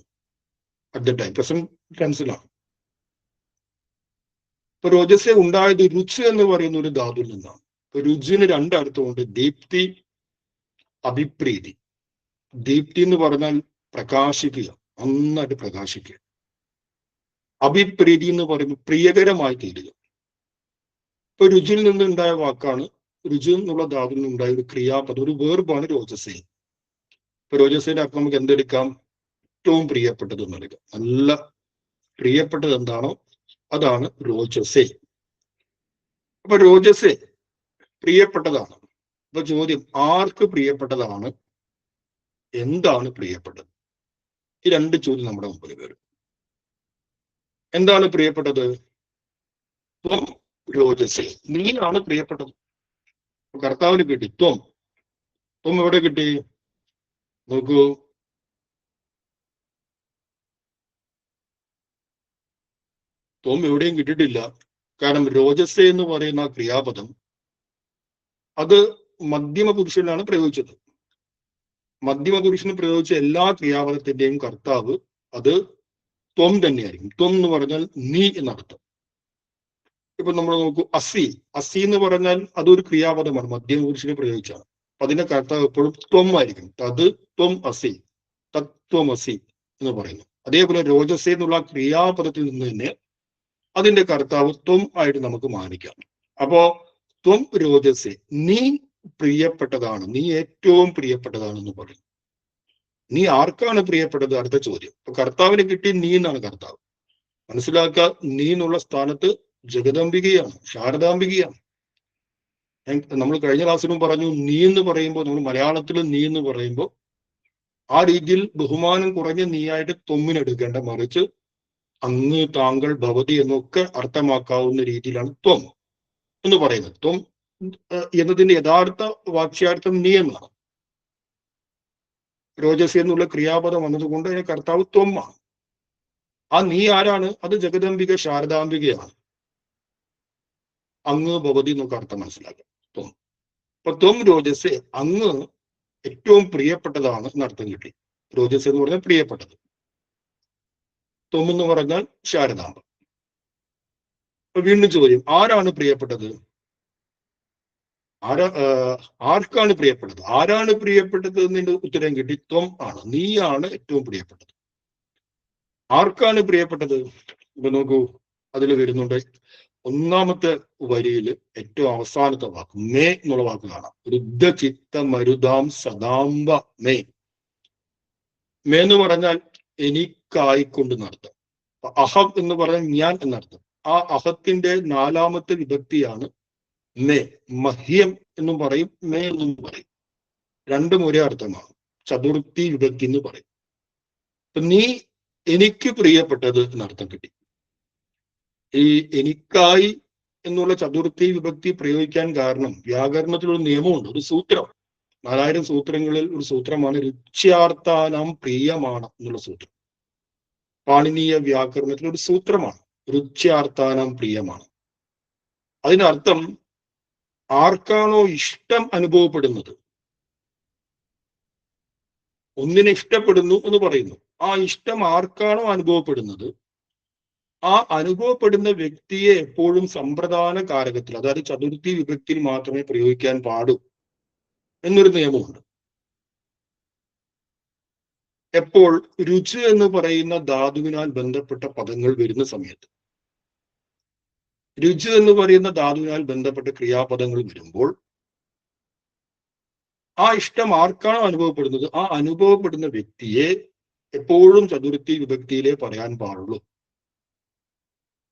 അറ്റ് ദ ടൈം പ്രസന്റ് ടെൻസിലാണ്. ഇപ്പൊ രോജസേ ഉണ്ടായത് രുചി എന്ന് പറയുന്ന ഒരു ധാതുവിൽ നിന്നാണ്. ഇപ്പൊ രുചിന് 2 അർത്ഥമുണ്ട്. ദീപ്തി, അഭിപ്രീതി. ദീപ്തി എന്ന് പറഞ്ഞാൽ പ്രകാശിക്കുക, നന്നായിട്ട് പ്രകാശിക്കുക. അഭിപ്രീതി എന്ന് പറയുമ്പോൾ പ്രിയകരമായി തീരുക. ഇപ്പൊ രുചിയിൽ നിന്നുണ്ടായ വാക്കാണ്. രുചി എന്നുള്ള ധാതുവിൽ നിന്നുണ്ടായ ഒരു ക്രിയാപദം, ഒരു വേർബാണ് രോജസേ. ഇപ്പൊ രോജസേന്റെ അർത്ഥം നമുക്ക് എന്തെടുക്കാം? ഏറ്റവും പ്രിയപ്പെട്ടത് എന്നെടുക്കാം. നല്ല പ്രിയപ്പെട്ടത് എന്താണോ അതാണ് രോജസേ. അപ്പൊ രോജസേ പ്രിയപ്പെട്ടതാണ്. അപ്പൊ ചോദ്യം, ആർക്ക് പ്രിയപ്പെട്ടതാണ്? എന്താണ് പ്രിയപ്പെട്ടത്? ഈ 2 ചോദ്യം നമ്മുടെ മുമ്പിൽ വരും. എന്താണ് പ്രിയപ്പെട്ടത്? ത്വം രോജസേ, നീയാണ് പ്രിയപ്പെട്ടത്. കർത്താവിന് കിട്ടി ത്വം. ത്വം എവിടെ കിട്ടി? നോക്കൂ, ത്വം എവിടെയും കിട്ടിയിട്ടില്ല. കാരണം രോജസേ എന്ന് പറയുന്ന ക്രിയാപദം അത് മധ്യമ പുരുഷനാണ് പ്രയോഗിച്ചത്. മധ്യമ പുരുഷന് പ്രയോഗിച്ച എല്ലാ ക്രിയാപദത്തിന്റെയും കർത്താവ് അത് ത്വം തന്നെയായിരിക്കും. ത്വം എന്ന് പറഞ്ഞാൽ നീ എന്നർത്ഥം. ഇപ്പൊ നമ്മൾ നോക്കൂ, അസി. അസി എന്ന് പറഞ്ഞാൽ അതൊരു ക്രിയാപദമാണ്, മധ്യമ പുരുഷന് പ്രയോഗിച്ചാണ്. അപ്പൊ അതിന്റെ കർത്താവ് എപ്പോഴും ത്വം ആയിരിക്കും. തത് ത്വം അസി, തത്വം അസി എന്ന് പറയുന്നു. അതേപോലെ രോജസേ എന്നുള്ള ക്രിയാപദത്തിൽ നിന്ന് തന്നെ അതിന്റെ കർത്താവ് ത്വം ആയിട്ട് നമുക്ക് മാനിക്കാം. അപ്പോ ത്വം രോജസേ, നീ പ്രിയപ്പെട്ടതാണ്, നീ ഏറ്റവും പ്രിയപ്പെട്ടതാണെന്ന് പറയും. നീ ആർക്കാണ് പ്രിയപ്പെട്ടത്? അടുത്ത ചോദ്യം. അപ്പൊ കർത്താവിന് കിട്ടി നീ എന്നാണ് കർത്താവ്. മനസ്സിലാക്കുക, നീ എന്നുള്ള സ്ഥാനത്ത് ജഗദംബികയാണ്, ശാരദാംബികയാണ്. നമ്മൾ കഴിഞ്ഞ ക്ലാസ്സിലും പറഞ്ഞു, നീ എന്ന് പറയുമ്പോൾ, നമ്മൾ മലയാളത്തിൽ നീ എന്ന് പറയുമ്പോൾ ആ രീതിയിൽ ബഹുമാനം കുറഞ്ഞ നീയായിട്ട് ത്വമ്മിനെടുക്കേണ്ട, മറിച്ച് അങ്ങ്, താങ്കൾ, ഭവതി എന്നൊക്കെ അർത്ഥമാക്കാവുന്ന രീതിയിലാണ് ത്വം എന്ന് പറയുന്നത്. ത്വം എന്നതിന്റെ യഥാർത്ഥ വാക്യാർത്ഥം നീ എന്നാണ്. രോജസ് എന്നുള്ള ക്രിയാപദം വന്നതുകൊണ്ട് അതിന് കർത്താവ് ത്വമാണ്. ആ നീ ആരാണ്? അത് ജഗദംബിക, ശാരദാംബികയാണ്. അങ്ങ്, ഭവതി എന്നൊക്കെ അർത്ഥം മനസ്സിലാക്കാം. ത്വം. അപ്പൊ ത്വം രോജസ്, അങ്ങ് ഏറ്റവും പ്രിയപ്പെട്ടതാണ് എന്നർത്ഥം കിട്ടി. രോജസ് എന്ന് പറഞ്ഞാൽ പ്രിയപ്പെട്ടത്, ത്വം എന്ന് പറഞ്ഞാൽ ശാരദാംബ. വീണ്ടും ചോദ്യം, ആരാണ് പ്രിയപ്പെട്ടത്? ആർക്കാണ് പ്രിയപ്പെട്ടത്? ആരാണ് പ്രിയപ്പെട്ടത് എന്നതിന്റെ ഉത്തരം കിട്ടി. ത്വം ആണ്, നീയാണ് ഏറ്റവും പ്രിയപ്പെട്ടത്. ആർക്കാണ് പ്രിയപ്പെട്ടത്? ഇപ്പൊ നോക്കൂ, അതിൽ വരുന്നുണ്ട് ഒന്നാമത്തെ വരിയിൽ ഏറ്റവും അവസാനത്തെ വാക്ക് മേ എന്നുള്ള വാക്ക് കാണാം. രുദ്ധചിത്ത മരുതാം സദാംബ മേ. മേ എന്ന് പറഞ്ഞാൽ എനിക്കായിക്കൊണ്ട് എന്നർത്ഥം. അഹം എന്ന് പറഞ്ഞാൽ ഞാൻ എന്നർത്ഥം. ആ അഹത്തിന്റെ നാലാമത്തെ വിഭക്തിയാണ് മേ. മഹ്യം എന്നും പറയും, മേ എന്നും പറയും. രണ്ടും ഒരേ അർത്ഥമാണ്. ചതുർത്ഥി വിഭക്തി എന്ന് പറയും. നീ എനിക്ക് പ്രിയപ്പെട്ടത് എന്നർത്ഥം കിട്ടി. ഈ എനിക്കായി എന്നുള്ള ചതുർത്ഥി വിഭക്തി പ്രയോഗിക്കാൻ കാരണം വ്യാകരണത്തിലൊരു നിയമമുണ്ട്, ഒരു സൂത്രം. 4000 സൂത്രങ്ങളിൽ ഒരു സൂത്രമാണ് രുച്യാർത്ഥാനാം പ്രിയമാണ് എന്നുള്ള സൂത്രം. പാണിനീയ വ്യാകരണത്തിലെ ഒരു സൂത്രമാണ് രുച്യാർത്ഥാനാം പ്രിയമാണ്. അതിനർത്ഥം ആർക്കാണോ ഇഷ്ടം അനുഭവപ്പെടുന്നത്, ഒന്നിനെ ഇഷ്ടപ്പെടുന്നു എന്ന് പറയുന്നു, ആ ഇഷ്ടം ആർക്കാണോ അനുഭവപ്പെടുന്നത്, ആ അനുഭവപ്പെടുന്ന വ്യക്തിയെ എപ്പോഴും സമ്പ്രദാന കാരകത്തിൽ, അതായത് ചതുർത്ഥി വിഭക്തിയിൽ മാത്രമേ പ്രയോഗിക്കാൻ പാടൂ എന്നൊരു നിയമമുണ്ട്. എപ്പോൾ രുചി എന്ന് പറയുന്ന ധാതുവിനാൽ ബന്ധപ്പെട്ട പദങ്ങൾ വരുന്ന സമയത്ത്, രുചി എന്ന് പറയുന്ന ധാതുവിനാൽ ബന്ധപ്പെട്ട ക്രിയാപദങ്ങൾ വരുമ്പോൾ ആ ഇഷ്ടം ആർക്കാണോ അനുഭവപ്പെടുന്നത്, ആ അനുഭവപ്പെടുന്ന വ്യക്തിയെ എപ്പോഴും ചതുർത്ഥി വിഭക്തിയിലേ പറയാൻ പാടുള്ളൂ.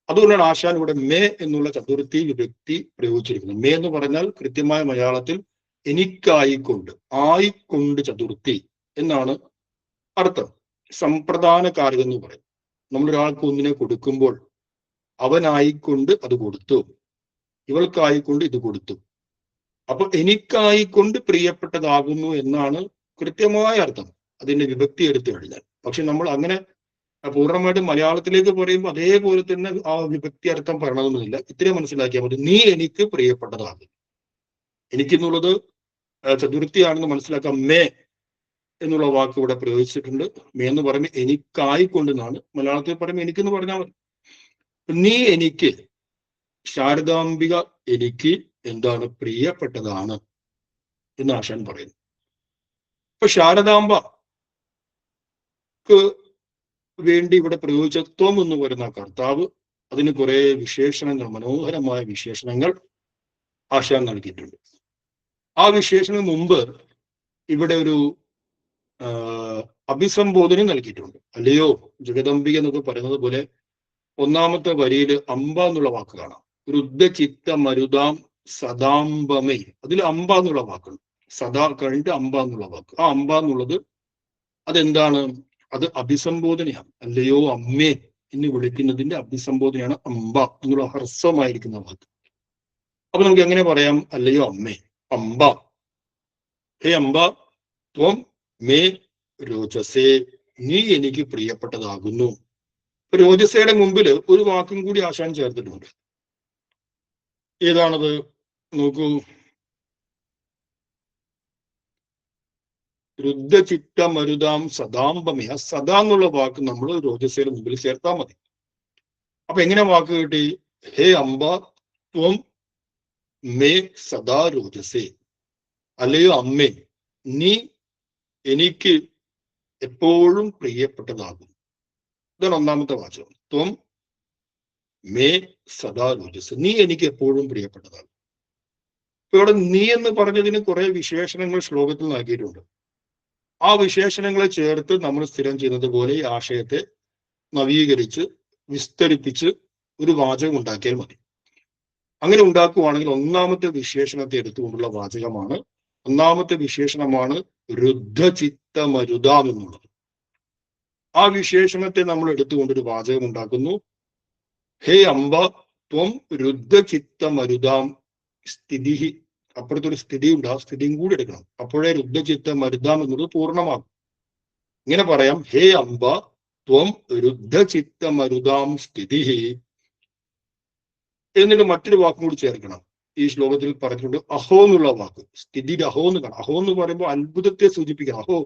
അതുകൊണ്ടാണ് ആശാൻ ഇവിടെ മേ എന്നുള്ള ചതുർത്ഥി വിഭക്തി പ്രയോഗിച്ചിരിക്കുന്നത്. മേ എന്ന് പറഞ്ഞാൽ കൃത്യമായ മലയാളത്തിൽ എനിക്കായിക്കൊണ്ട്, ആയിക്കൊണ്ട് ചതുർത്ഥി എന്നാണ് അർത്ഥം. സമ്പ്രദാന കാരകം എന്ന് പറയും. നമ്മളൊരാൾക്ക് ഒന്നിനെ കൊടുക്കുമ്പോൾ അവനായിക്കൊണ്ട് അത് കൊടുത്തു, ഇവൾക്കായിക്കൊണ്ട് ഇത് കൊടുത്തു. അപ്പൊ എനിക്കായിക്കൊണ്ട് പ്രിയപ്പെട്ടതാകുന്നു എന്നാണ് കൃത്യമായ അർത്ഥം, അതിന്റെ വിഭക്തി എടുത്തു കഴിഞ്ഞാൽ. പക്ഷെ നമ്മൾ അങ്ങനെ പൂർണ്ണമായിട്ടും മലയാളത്തിലേക്ക് പറയുമ്പോൾ അതേപോലെ തന്നെ ആ വിഭക്തി അർത്ഥം പറയണമെന്നില്ല. ഇത്രയും മനസ്സിലാക്കിയാൽ മതി. നീ എനിക്ക് പ്രിയപ്പെട്ടതാകും. എനിക്കെന്നുള്ളത് ചതുർത്ഥിയാണെന്ന് മനസ്സിലാക്കാം. മേ എന്നുള്ള വാക്ക് ഇവിടെ പ്രയോഗിച്ചിട്ടുണ്ട്. മേ എന്ന് പറയുമ്പോൾ എനിക്കായിക്കൊണ്ടെന്നാണ്. മലയാളത്തിൽ പറയുമ്പോൾ എനിക്കെന്ന് പറഞ്ഞാൽ മതി. നീ എനിക്ക്, ശാരദാംബിക എനിക്ക് എന്താണ് പ്രിയപ്പെട്ടതാണ് എന്ന് ആശാൻ പറയുന്നു. ഇപ്പൊ ശാരദാംബക്ക് വേണ്ടി ഇവിടെ പ്രയോഗിച്ച ത്വം എന്ന് പറയുന്ന കർത്താവ്, അതിന് കുറെ വിശേഷണങ്ങൾ, മനോഹരമായ വിശേഷണങ്ങൾ ആശാൻ നൽകിയിട്ടുണ്ട്. ആ വിശേഷണം മുമ്പ് ഇവിടെ ഒരു അഭിസംബോധന നൽകിയിട്ടുണ്ട്. അല്ലയോ ജഗദംബിക എന്നൊക്കെ പറയുന്നത് പോലെ ഒന്നാമത്തെ വരിയിൽ അംബ എന്നുള്ള വാക്ക് കാണാം. രുദ്ധചിത്ത മരുതാം സദാംബമേ, അതിൽ അംബ എന്നുള്ള വാക്കുണ്ട്. സദാ കഴിഞ്ഞിട്ട് അംബ എന്നുള്ള വാക്ക്. ആ അംബ എന്നുള്ളത് അതെന്താണ്? അത് അഭിസംബോധനയാണ്. അല്ലയോ അമ്മേ എന്ന് വിളിക്കുന്നതിന്റെ അഭിസംബോധനയാണ് അംബ എന്നുള്ള ഹ്രസ്വമായിരിക്കുന്ന വാക്ക്. അപ്പൊ നമുക്ക് എങ്ങനെ പറയാം? അല്ലയോ അമ്മേ, അംബ, ഹേ അംബ, ത്വം മേ രോചസേ, നീ എനിക്ക് പ്രിയപ്പെട്ടതാകുന്നു. രോചസയുടെ മുമ്പിൽ ഒരു വാക്കും കൂടി ആശാൻ ചേർത്തിട്ടുണ്ട്. ഏതാണത്? നോക്കൂ, രുദ്ധചിത്ത മരുതാം സദാംബമേ. ആ സദാ എന്നുള്ള വാക്ക് നമ്മൾ രോചസയുടെ മുമ്പിൽ ചേർത്താൽ മതി. അപ്പൊ എങ്ങനെ വാക്ക് കിട്ടി? ഹേ അംബ ത്വം മേ സദാ രോചസേ, അല്ലയോ അമ്മേ, നീ എനിക്ക് എപ്പോഴും പ്രിയപ്പെട്ടതാകും. ഇതാണ് ഒന്നാമത്തെ വാചകം. ത്വം മേ സദാ രോജസ്, നീ എനിക്ക് എപ്പോഴും പ്രിയപ്പെട്ടതാണ്. ഇപ്പൊ ഇവിടെ നീ എന്ന് പറഞ്ഞതിന് കുറെ വിശേഷണങ്ങൾ ശ്ലോകത്തിൽ നൽകിയിട്ടുണ്ട്. ആ വിശേഷണങ്ങളെ ചേർത്ത് നമ്മൾ സ്ഥിരം ചെയ്യുന്നത് പോലെ ഈ ആശയത്തെ നവീകരിച്ച് വിസ്തരിപ്പിച്ച് ഒരു വാചകം ഉണ്ടാക്കിയാൽ മതി. അങ്ങനെ ഉണ്ടാക്കുവാണെങ്കിൽ ഒന്നാമത്തെ വിശേഷണത്തെ എടുത്തുകൊണ്ടുള്ള വാചകമാണ്, ഒന്നാമത്തെ വിശേഷണമാണ് രുദ്ധചിത്തമരുതാം എന്നുള്ളത്. ആ വിശേഷണത്തെ നമ്മൾ എടുത്തുകൊണ്ടൊരു വാചകം ഉണ്ടാക്കുന്നു. ഹേ അംബ ത്വം രുദ്ധചിത്തമരുതാം സ്ഥിതി. അപ്പുറത്തൊരു സ്ഥിതി ഉണ്ട്, ആ സ്ഥിതിയും കൂടി എടുക്കണം. അപ്പോഴേ രുദ്ധചിത്തമരുതാം എന്നുള്ളത് പൂർണ്ണമാകും. ഇങ്ങനെ പറയാം, ഹേ അംബ ത്വം രുദ്ധചിത്തമരുതാം സ്ഥിതി. എന്നിട്ട് മറ്റൊരു വാക്കും കൂടി ചേർക്കണം. ഈ ശ്ലോകത്തിൽ പറഞ്ഞിട്ടുണ്ട് അഹോ എന്നുള്ള വാക്ക്. സ്ഥിതിയുടെ അഹോ എന്ന് കാണാം. അഹോ എന്ന് പറയുമ്പോൾ അത്ഭുതത്തെ സൂചിപ്പിക്കണം. അഹോ,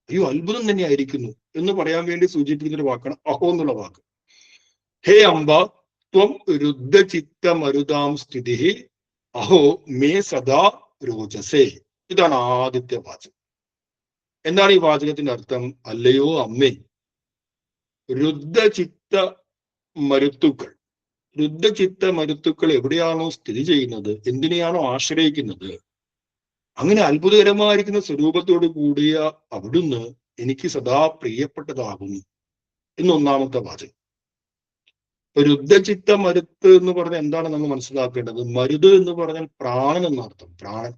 അയ്യോ അത്ഭുതം തന്നെ ആയിരിക്കുന്നു എന്ന് പറയാൻ വേണ്ടി സൂചിപ്പിക്കുന്ന ഒരു വാക്കാണ് അഹോ എന്നുള്ള വാക്ക്. ഹേ അംബ ത്വം രുദ്ധചിത്തമരുതാം സ്ഥിതി അഹോ മേ സദാ രോചസേ. ഇതാണ് ആദ്യത്തെ വാചകം. എന്താണ് ഈ വാചകത്തിന്റെ അർത്ഥം? അല്ലയോ അമ്മേ, രുദ്ധചിത്ത മരുത്തുക്കൾ, രുദ്ധചിത്ത മരുത്തുക്കൾ എവിടെയാണോ സ്ഥിതി ചെയ്യുന്നത്, എന്തിനെയാണോ ആശ്രയിക്കുന്നത്, അങ്ങനെ അത്ഭുതകരമായിരിക്കുന്ന സ്വരൂപത്തോട് കൂടിയ അവിടുന്ന് എനിക്ക് സദാ പ്രിയപ്പെട്ടതാകുന്നു എന്നൊന്നാമത്തെ വാചകം. രുദ്ധചിത്ത മരുത്ത് എന്ന് പറഞ്ഞാൽ എന്താണ് നമ്മൾ മനസ്സിലാക്കേണ്ടത്? മരുത് എന്ന് പറഞ്ഞാൽ പ്രാണൻ എന്നർത്ഥം, പ്രാണൻ.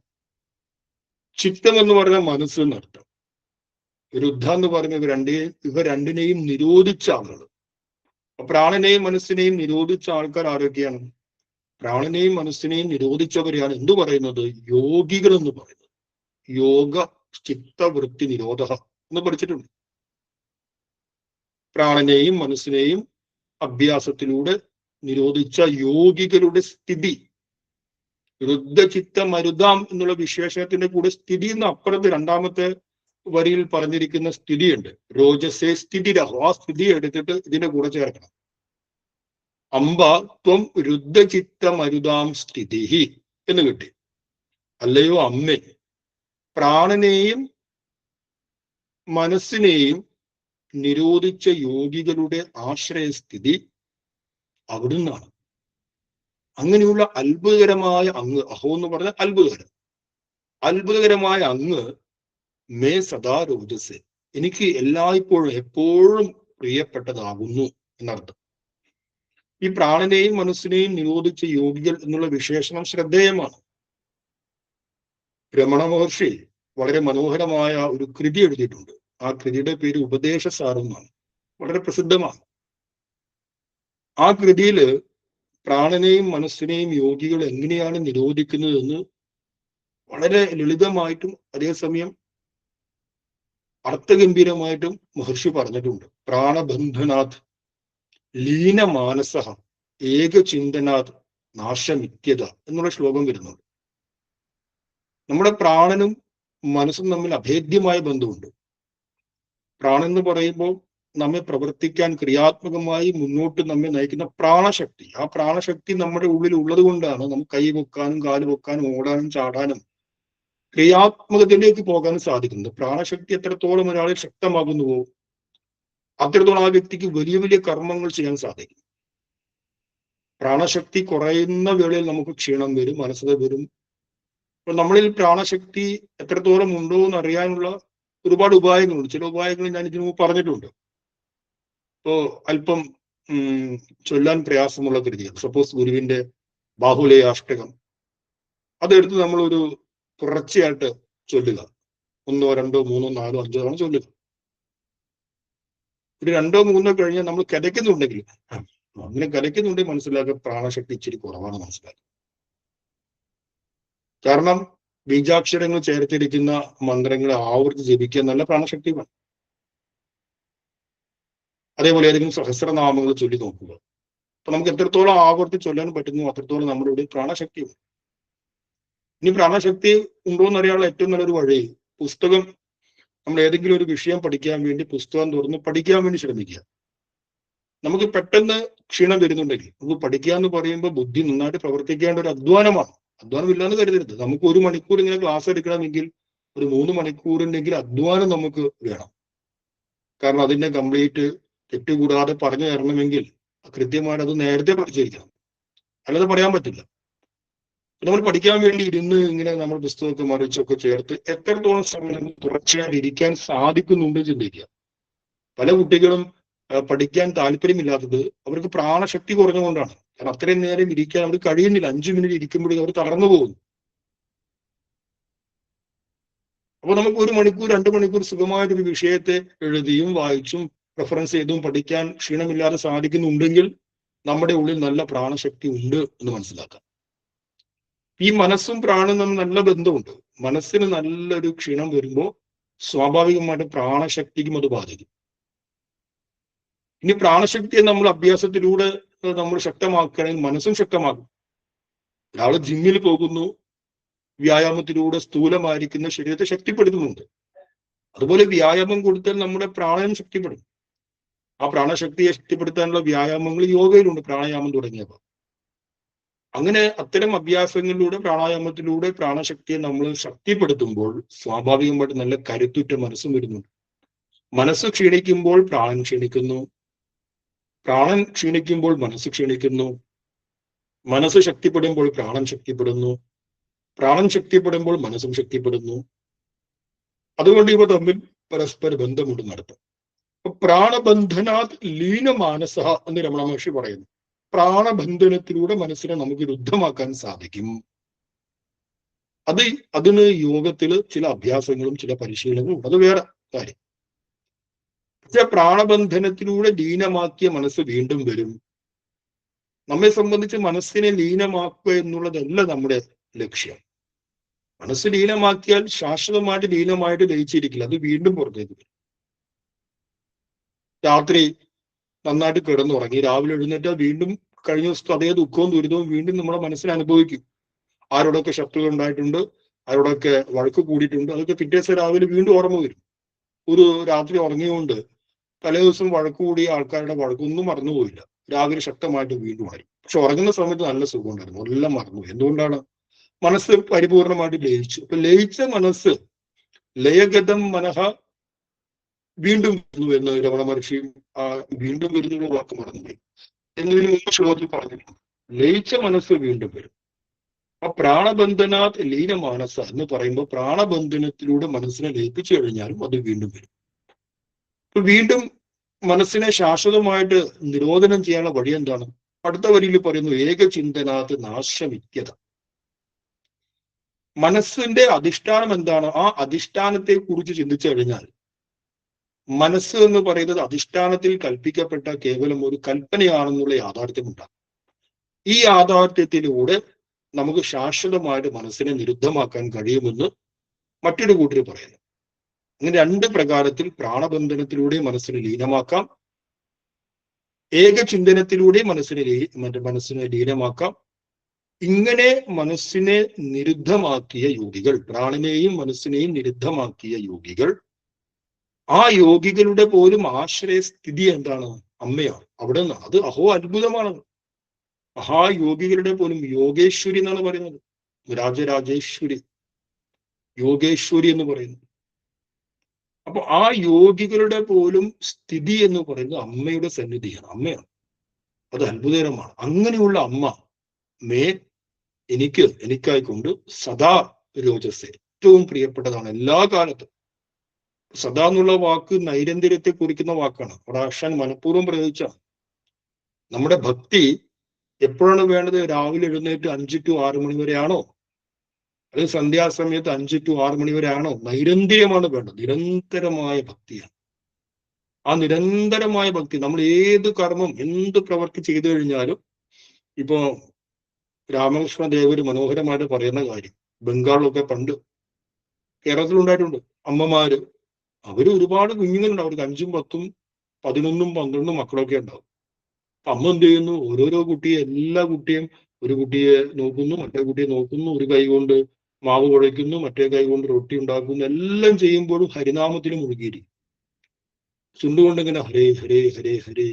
ചിത്തം എന്ന് പറഞ്ഞാൽ മനസ്സ് എന്നർത്ഥം. രുദ്ധ എന്ന് പറഞ്ഞ ഇവ രണ്ടിനെയും നിരോധിച്ച ആളുകൾ. പ്രാണനെയും മനസ്സിനെയും നിരോധിച്ച ആൾക്കാർ ആരൊക്കെയാണ്? പ്രാണനെയും മനസ്സിനെയും നിരോധിച്ചവരെയാണ് എന്തു പറയുന്നത്? യോഗികൾ എന്ന് പറയുന്നത്. യോഗ ചിത്തവൃത്തി നിരോധ എന്ന് പഠിച്ചിട്ടുണ്ട്. പ്രാണനെയും മനസ്സിനെയും അഭ്യാസത്തിലൂടെ നിരോധിച്ച യോഗികളുടെ സ്ഥിതി. രുദ്ധചിത്ത മരുതാം എന്നുള്ള വിശേഷണത്തിന്റെ കൂടെ സ്ഥിതി എന്ന് അപ്പുറത്ത് രണ്ടാമത്തെ വരിയിൽ പറഞ്ഞിരിക്കുന്ന സ്ഥിതിയുണ്ട്. രോജസേ സ്ഥിതിരഹോ. ആ സ്ഥിതി എടുത്തിട്ട് ഇതിന്റെ കൂടെ ചേർക്കണം. അംബ ത്വം രുദ്ധചിത്തമരുതാം സ്ഥിതി എന്ന് കിട്ടി. അല്ലയോ അമ്മേ, പ്രാണനെയും മനസ്സിനെയും നിരോധിച്ച യോഗികളുടെ ആശ്രയസ്ഥിതി അവിടുന്നാണ്. അങ്ങനെയുള്ള അത്ഭുതകരമായ അങ്ങ്, അഹോ എന്ന് പറഞ്ഞാൽ അത്ഭുതകരം, അത്ഭുതകരമായ അങ്ങ് മേ സദാ രോജസ്, എനിക്ക് എല്ലായ്പ്പോഴും എപ്പോഴും പ്രിയപ്പെട്ടതാകുന്നു എന്നർത്ഥം. ഈ പ്രാണനെയും മനസ്സിനെയും നിരോധിച്ച യോഗികൾ എന്നുള്ള വിശേഷണം ശ്രദ്ധേയമാണ്. രമണ മഹർഷി വളരെ മനോഹരമായ ഒരു കൃതി എഴുതിയിട്ടുണ്ട്. ആ കൃതിയുടെ പേര് ഉപദേശസാരം എന്നാണ്. വളരെ പ്രസിദ്ധമാണ്. ആ കൃതിയില് പ്രാണനെയും മനസ്സിനെയും യോഗികൾ എങ്ങനെയാണ് നിരോധിക്കുന്നതെന്ന് വളരെ ലളിതമായിട്ടും അതേസമയം അർത്ഥഗംഭീരമായിട്ടും മഹർഷി പറഞ്ഞിട്ടുണ്ട്. പ്രാണബന്ധനാഥ് ലീനമാനസ ഏകചിന്തനാഥ് നാശമിത്യത എന്നുള്ള ശ്ലോകം വരുന്നുണ്ട്. നമ്മുടെ പ്രാണനും മനസ്സും തമ്മിൽ അഭേദ്യമായ ബന്ധമുണ്ട്. പ്രാണൻ എന്ന് പറയുമ്പോൾ നമ്മെ പ്രവർത്തിക്കാൻ ക്രിയാത്മകമായി മുന്നോട്ട് നമ്മെ നയിക്കുന്ന പ്രാണശക്തി. ആ പ്രാണശക്തി നമ്മുടെ ഉള്ളിൽ ഉള്ളത് കൊണ്ടാണ് നമുക്ക് കൈ പൊക്കാനും കാല് പൊക്കാനും ഓടാനും ചാടാനും ക്രിയാത്മകതയിലേക്ക് പോകാനും സാധിക്കുന്നത്. പ്രാണശക്തി എത്രത്തോളം ഒരാളിൽ ശക്തമാകുന്നുവോ അത്രത്തോളം ആ വ്യക്തിക്ക് വലിയ വലിയ കർമ്മങ്ങൾ ചെയ്യാൻ സാധിക്കും. പ്രാണശക്തി കുറയുന്ന വേളയിൽ നമുക്ക് ക്ഷീണം വരും, മനസ്സത വരും. അപ്പൊ നമ്മളിൽ പ്രാണശക്തി എത്രത്തോളം ഉണ്ടോ എന്ന് അറിയാനുള്ള ഒരുപാട് ഉപായങ്ങളുണ്ട്. ചില ഉപായങ്ങൾ ഞാൻ ഇതിനു മുമ്പ് പറഞ്ഞിട്ടുണ്ട്. ഇപ്പോ അല്പം ചൊല്ലാൻ പ്രയാസമുള്ള കൃതികൾ, സപ്പോസ് ഗുരുവിന്റെ ബാഹുലേയാഷ്ടകം, അതെടുത്ത് നമ്മളൊരു തുടർച്ചയായിട്ട് ചൊല്ലുക. 1, 2, 3, 4, 5 തവണ ചൊല്ലുക. ഒരു 2, 3 കഴിഞ്ഞാൽ നമ്മൾ കിതയ്ക്കുന്നുണ്ടെങ്കിൽ, അങ്ങനെ കിതയ്ക്കുന്നുണ്ടെങ്കിൽ മനസ്സിലാക്കുക പ്രാണശക്തി ഇച്ചിരി കുറവാണ് മനസ്സിലാക്കുക. കാരണം ബീജാക്ഷരങ്ങൾ ചേർത്തിരിക്കുന്ന മന്ത്രങ്ങളെ ആവർത്തി ജപിക്കുക നല്ല പ്രാണശക്തി വേണം. അതേപോലെ ഏതെങ്കിലും സഹസ്രനാമങ്ങൾ ചൊല്ലി നോക്കുക. അപ്പൊ നമുക്ക് എത്രത്തോളം ആവർത്തി ചൊല്ലാൻ പറ്റുന്നു അത്രത്തോളം നമ്മുടെ ഇവിടെ പ്രാണശക്തി വേണം. ഇനി പ്രാണശക്തി ഉണ്ടോ എന്നറിയാനുള്ള ഏറ്റവും നല്ലൊരു വഴി, പുസ്തകം, നമ്മൾ ഏതെങ്കിലും ഒരു വിഷയം പഠിക്കാൻ വേണ്ടി പുസ്തകം തുറന്ന് പഠിക്കാൻ വേണ്ടി ശ്രമിക്കുക. നമുക്ക് പെട്ടെന്ന് ക്ഷീണം വരുന്നുണ്ടെങ്കിൽ, നമുക്ക് പഠിക്കുക എന്ന് പറയുമ്പോൾ ബുദ്ധി നന്നായിട്ട് പ്രവർത്തിക്കേണ്ട ഒരു അധ്വാനമാണ്. അധ്വാനം ഇല്ലാന്ന് കരുതരുത്. നമുക്ക് 1 മണിക്കൂർ ഇങ്ങനെ ക്ലാസ് എടുക്കണമെങ്കിൽ ഒരു 3 മണിക്കൂറിൻ്റെങ്കിൽ അധ്വാനം നമുക്ക് വേണം. കാരണം അതിനെ കംപ്ലീറ്റ് തെറ്റുകൂടാതെ പറഞ്ഞു തരണമെങ്കിൽ കൃത്യമായിട്ട് അത് നേരത്തെ പരിചരിക്കണം, അല്ലാതെ പറയാൻ പറ്റില്ല. നമ്മൾ പഠിക്കാൻ വേണ്ടി ഇരുന്ന് ഇങ്ങനെ നമ്മൾ പുസ്തകമൊക്കെ മറിച്ചൊക്കെ ചേർത്ത് എത്രത്തോളം സമയം തുടർച്ചയായിട്ട് ഇരിക്കാൻ സാധിക്കുന്നുണ്ട് ചിന്തിക്കുക. പല കുട്ടികളും പഠിക്കാൻ താല്പര്യമില്ലാത്തത് അവർക്ക് പ്രാണശക്തി കുറഞ്ഞുകൊണ്ടാണ്. കാരണം അത്രയും നേരം ഇരിക്കാൻ അവർ കഴിയുന്നില്ല. 5 മിനിറ്റ് ഇരിക്കുമ്പോഴേ അവർ തളർന്നു പോകുന്നു. അപ്പൊ നമുക്ക് 1 മണിക്കൂർ 2 മണിക്കൂർ സുഖമായിട്ടൊരു വിഷയത്തെ എഴുതിയും വായിച്ചും റെഫറൻസ് ചെയ്തും പഠിക്കാൻ ക്ഷീണമില്ലാതെ സാധിക്കുന്നുണ്ടെങ്കിൽ നമ്മുടെ ഉള്ളിൽ നല്ല പ്രാണശക്തി ഉണ്ട് എന്ന് മനസ്സിലാക്കാം. ഈ മനസ്സും പ്രാണും തമ്മിൽ നല്ല ബന്ധമുണ്ട്. മനസ്സിന് നല്ലൊരു ക്ഷീണം വരുമ്പോൾ സ്വാഭാവികമായിട്ടും പ്രാണശക്തിക്കും അത് ബാധിക്കും. ഇനി പ്രാണശക്തിയെ നമ്മൾ അഭ്യാസത്തിലൂടെ നമ്മൾ ശക്തമാക്കുകയാണെങ്കിൽ മനസ്സും ശക്തമാകും. ഒരാൾ ജിമ്മിൽ പോകുന്നു, വ്യായാമത്തിലൂടെ സ്ഥൂലമായിരിക്കുന്ന ശരീരത്തെ ശക്തിപ്പെടുത്തുന്നുണ്ട്. അതുപോലെ വ്യായാമം കൊടുത്താൽ നമ്മുടെ പ്രാണനും ശക്തിപ്പെടും. ആ പ്രാണശക്തിയെ ശക്തിപ്പെടുത്താനുള്ള വ്യായാമങ്ങൾ യോഗയിലുണ്ട്, പ്രാണായാമം തുടങ്ങിയവ. അങ്ങനെ അത്തരം അഭ്യാസങ്ങളിലൂടെ പ്രാണായാമത്തിലൂടെ പ്രാണശക്തിയെ നമ്മൾ ശക്തിപ്പെടുത്തുമ്പോൾ സ്വാഭാവികമായിട്ട് നല്ല കരുത്തുറ്റ മനസ്സും വരുന്നുണ്ട്. മനസ്സ് ക്ഷീണിക്കുമ്പോൾ പ്രാണൻ ക്ഷീണിക്കുന്നു, പ്രാണൻ ക്ഷീണിക്കുമ്പോൾ മനസ്സ് ക്ഷീണിക്കുന്നു, മനസ്സ് ശക്തിപ്പെടുമ്പോൾ പ്രാണൻ ശക്തിപ്പെടുന്നു, പ്രാണൻ ശക്തിപ്പെടുമ്പോൾ മനസ്സും ശക്തിപ്പെടുന്നു. അതുകൊണ്ട് ഇവ തമ്മിൽ പരസ്പര ബന്ധമുണ്ട് നടത്തും. പ്രാണബന്ധനാത് ലീനമാനസ എന്ന് രമണ മഹർഷി പറയുന്നു. പ്രാണബന്ധനത്തിലൂടെ മനസ്സിനെ നമുക്ക് രുദ്ധമാക്കാൻ സാധിക്കും. അതിന് യോഗത്തില് ചില അഭ്യാസങ്ങളും ചില പരിശീലനങ്ങളും ഉണ്ട്, അത് വേറെ കാര്യം. പക്ഷെ പ്രാണബന്ധനത്തിലൂടെ ലീനമാക്കിയ മനസ്സ് വീണ്ടും വരും. നമ്മെ സംബന്ധിച്ച് മനസ്സിനെ ലീനമാക്കുക എന്നുള്ളതല്ല നമ്മുടെ ലക്ഷ്യം. മനസ്സ് ലീനമാക്കിയാൽ ശാശ്വതമായിട്ട് ലീനമായിട്ട് ലയിച്ചിരിക്കില്ല, അത് വീണ്ടും പുറത്തേക്ക് വരും. രാത്രി നന്നായിട്ട് കിടന്നുറങ്ങി രാവിലെ എഴുന്നേറ്റാൽ വീണ്ടും കഴിഞ്ഞ ദിവസത്തെ അതേ ദുഃഖവും ദുരിതവും വീണ്ടും നമ്മുടെ മനസ്സിൽ അനുഭവിക്കും. ആരോടൊക്കെ ശത്രുത ഉണ്ടായിട്ടുണ്ട്, ആരോടൊക്കെ വഴക്ക് കൂടിയിട്ടുണ്ട്, അതൊക്കെ പിറ്റേ ദിവസം രാവിലെ വീണ്ടും ഓർമ്മ വരും. ഒരു രാത്രി ഉറങ്ങിയുകൊണ്ട് തലേ ദിവസം വഴക്ക് കൂടിയ ആൾക്കാരുടെ വഴക്കൊന്നും മറന്നുപോയില്ല, രാവിലെ ശക്തമായിട്ട് വീണ്ടും ഉണരും. പക്ഷെ ഉറങ്ങുന്ന സമയത്ത് നല്ല സുഖം ഉണ്ടായിരുന്നു, എല്ലാം മറന്നുപോയി. എന്തുകൊണ്ടാണ്? മനസ്സ് പരിപൂർണമായിട്ട് ലയിച്ചു. അപ്പൊ ലയിച്ച മനസ്സ്, ലയഗതം മനഃ വീണ്ടും വരുന്നു എന്ന് രമണ മഹർഷി വീണ്ടും വരുന്നുള്ള വാക്ക് മറന്നുപോയി എന്നതിന് മുമ്പ് ശ്ലോകത്തിൽ പറഞ്ഞിട്ടുണ്ട്. ലയിച്ച മനസ്സ് വീണ്ടും വരും. അപ്പൊ പ്രാണബന്ധനാത് ലീന മാനസ എന്ന് പറയുമ്പോൾ പ്രാണബന്ധനത്തിലൂടെ മനസ്സിനെ ലയിപ്പിച്ചു കഴിഞ്ഞാലും അത് വീണ്ടും വരും. അപ്പൊ വീണ്ടും മനസ്സിനെ ശാശ്വതമായിട്ട് നിരോധനം ചെയ്യാനുള്ള വഴി എന്താണ്? അടുത്ത വരിയിൽ പറയുന്നു, ഏകചിന്തനാത് നാശമിത്യത. മനസ്സിന്റെ അധിഷ്ഠാനം എന്താണ്? ആ അധിഷ്ഠാനത്തെ കുറിച്ച് ചിന്തിച്ചു കഴിഞ്ഞാൽ, മനസ്സ് എന്ന് പറയുന്നത് അധിഷ്ഠാനത്തിൽ കൽപ്പിക്കപ്പെട്ട കേവലം ഒരു കൽപ്പനയാണെന്നുള്ള യാഥാർത്ഥ്യമുണ്ടാകും. ഈ യാഥാർത്ഥ്യത്തിലൂടെ നമുക്ക് ശാശ്വതമായിട്ട് മനസ്സിനെ നിരുദ്ധമാക്കാൻ കഴിയുമെന്ന് മറ്റൊരു കൂട്ടർ പറയുന്നു. അങ്ങനെ 2 പ്രകാരത്തിൽ പ്രാണബന്ധനത്തിലൂടെ മനസ്സിനെ ലീനമാക്കാം, ഏകചിന്തനത്തിലൂടെ മനസ്സിനെ ലീനമാക്കാം. ഇങ്ങനെ മനസ്സിനെ നിരുദ്ധമാക്കിയ യോഗികൾ, പ്രാണനെയും മനസ്സിനെയും നിരുദ്ധമാക്കിയ യോഗികൾ, ആ യോഗികളുടെ പോലും ആശ്രയസ്ഥിതി എന്താണ്? അമ്മയാണ്. അവിടെ നിന്ന് അത് അത്ഭുതമാണ്. മഹായോഗികളുടെ പോലും യോഗേശ്വരി എന്നാണ് പറയുന്നത്, രാജരാജേശ്വരി, യോഗേശ്വരി എന്ന് പറയുന്നു. അപ്പൊ ആ യോഗികളുടെ പോലും സ്ഥിതി എന്ന് പറയുന്നത് അമ്മയുടെ സന്നിധിയാണ്, അമ്മയാണ്. അത് അത്ഭുതകരമാണ്. അങ്ങനെയുള്ള അമ്മ എനിക്കായിക്കൊണ്ട് സദാ രോചസ് ഏറ്റവും പ്രിയപ്പെട്ടതാണ് എല്ലാ കാലത്തും. സദാ എന്നുള്ള വാക്ക് നൈരന്തര്യത്തെ കുറിക്കുന്ന വാക്കാണ്. അവിടെ ആശാൻ മനഃപൂർവ്വം പ്രയോഗിച്ചാണ്. നമ്മുടെ ഭക്തി എപ്പോഴാണ് വേണ്ടത്? രാവിലെ എഴുന്നേറ്റ് 5 to 6 മണി വരെയാണോ? അല്ലെങ്കിൽ സന്ധ്യാസമയത്ത് 5 to 6 മണി വരെയാണോ? നൈരന്തര്യമാണ് വേണ്ടത്, നിരന്തരമായ ഭക്തിയാണ്. ആ നിരന്തരമായ ഭക്തി നമ്മൾ ഏത് കർമ്മം എന്ത് പ്രവൃത്തി ചെയ്തു കഴിഞ്ഞാലും, ഇപ്പോ രാമകൃഷ്ണ ദേവര് മനോഹരമായിട്ട് പറയുന്ന കാര്യം, ബംഗാളിലൊക്കെ പണ്ട് കേരളത്തിലുണ്ടായിട്ടുണ്ട്. അമ്മമാര് അവര് ഒരുപാട് കുഞ്ഞുങ്ങളുണ്ട്, അവർക്ക് 5ഉം 10ഉം 11ഉം 12ഉം മക്കളൊക്കെ ഉണ്ടാവും. അമ്മ എന്ത് ചെയ്യുന്നു? ഓരോരോ കുട്ടിയെ, എല്ലാ കുട്ടിയും, ഒരു കുട്ടിയെ നോക്കുന്നു, മറ്റേ കുട്ടിയെ നോക്കുന്നു, ഒരു കൈ കൊണ്ട് മാവ് കുഴയ്ക്കുന്നു, മറ്റേ കൈ കൊണ്ട് റൊട്ടി ഉണ്ടാക്കുന്നു, എല്ലാം ചെയ്യുമ്പോഴും ഹരിനാമത്തിൽ മുഴുകിയിരിക്കും. ചുണ്ടുകൊണ്ട് ഇങ്ങനെ ഹരേ ഹരേ ഹരേ ഹരേ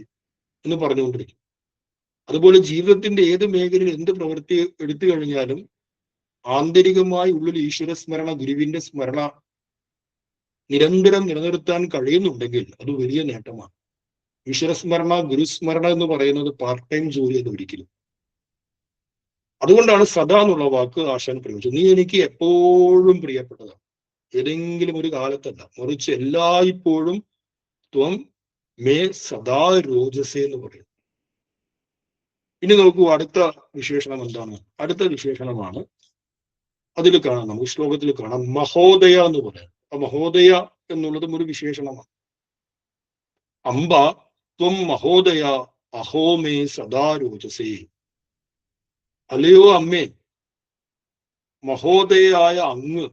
എന്ന് പറഞ്ഞുകൊണ്ടിരിക്കും. അതുപോലെ ജീവിതത്തിന്റെ ഏത് മേഖലയിൽ എന്ത് പ്രവൃത്തി എടുത്തു കഴിഞ്ഞാലും ആന്തരികമായി ഉള്ളിൽ ഈശ്വര സ്മരണ, ഗുരുവിന്റെ സ്മരണ നിരന്തരം നിലനിർത്താൻ കഴിയുന്നുണ്ടെങ്കിൽ അത് വലിയ നേട്ടമാണ്. ഈശ്വരസ്മരണ ഗുരുസ്മരണ എന്ന് പറയുന്നത് പാർട്ട് ടൈം ജോലിയല്ല ഒരിക്കലും. അതുകൊണ്ടാണ് സദാ എന്നുള്ള വാക്ക് ആശാൻ പ്രയോഗിച്ചത്. നീ എനിക്ക് എപ്പോഴും പ്രിയപ്പെട്ടതാണ്, ഏതെങ്കിലും ഒരു കാലത്തല്ല, മറിച്ച് എല്ലായ്പ്പോഴും ത്വം മേ സദാ രോജസേ എന്ന് പറയും. ഇനി നോക്കൂ, അടുത്ത വിശേഷണം എന്താണ്? അടുത്ത വിശേഷണമാണ്, അതിൽ കാണാം, നമുക്ക് ശ്ലോകത്തിൽ കാണാം, മഹോദയ എന്ന് പറയാം. അപ്പൊ മഹോദയ എന്നുള്ളതും ഒരു വിശേഷണമാണ്. അംബ ത്വം മഹോദയ അഹോ മേ സദാ രോജസേ. അല്ലയോ അമ്മേ, മഹോദയായ അങ്ങ്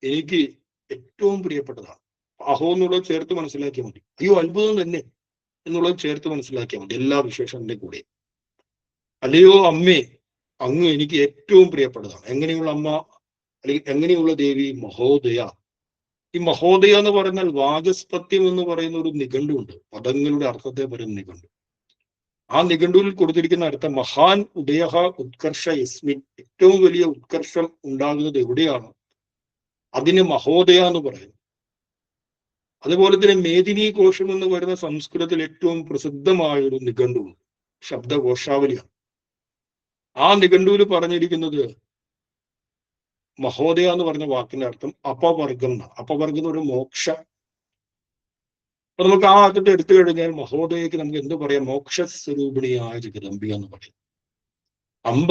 എനിക്ക് ഏറ്റവും പ്രിയപ്പെട്ടതാണ്. അഹോ എന്നുള്ളത് ചേർത്ത് മനസ്സിലാക്കിയാൽ മതി. അയ്യോ അത്ഭുതം തന്നെ എന്നുള്ളത് ചേർത്ത് മനസ്സിലാക്കിയാൽ മതി എല്ലാ വിശേഷങ്ങളുടെ കൂടെ. അല്ലയോ അമ്മേ, അങ്ങ് എനിക്ക് ഏറ്റവും പ്രിയപ്പെട്ടതാണ്. എങ്ങനെയുള്ള അമ്മ, അല്ലെങ്കിൽ എങ്ങനെയുള്ള ദേവി? മഹോദയ. ഈ മഹോദയ എന്ന് പറഞ്ഞാൽ വാചസ്പത്യം എന്ന് പറയുന്ന ഒരു നിഘണ്ടുണ്ട്, പദങ്ങളുടെ അർത്ഥത്തെ പറയുന്ന നിഘണ്ടു. ആ നിഘണ്ടുവിൽ കൊടുത്തിരിക്കുന്ന അർത്ഥം മഹാൻ ഉദയഹ ഉത്കർഷ യസ്മിൻ, ഏറ്റവും വലിയ ഉത്കർഷം ഉണ്ടാകുന്നത് എവിടെയാണ്, അതിന് മഹോദയ എന്ന് പറയുന്നു. അതുപോലെ തന്നെ മേദിനി കോശം എന്ന് പറയുന്ന സംസ്കൃതത്തിൽ ഏറ്റവും പ്രസിദ്ധമായ ഒരു നിഘണ്ടുണ്ട്, ശബ്ദകോശാവലിയാണ്. ആ നിഘണ്ടുവിൽ പറഞ്ഞിരിക്കുന്നത് മഹോദയ എന്ന് പറഞ്ഞ വാക്കിന്റെ അർത്ഥം അപവർഗം എന്നാണ്. അപവർഗം ഒരു മോക്ഷ. അപ്പൊ നമുക്ക് ആ അർത്ഥത്തെ എടുത്തു കഴിഞ്ഞാൽ മഹോദയക്ക് നമുക്ക് എന്ത് പറയാം? മോക്ഷസ്വരൂപിണിയായ ജഗദംബിക എന്ന് പറയും. അംബ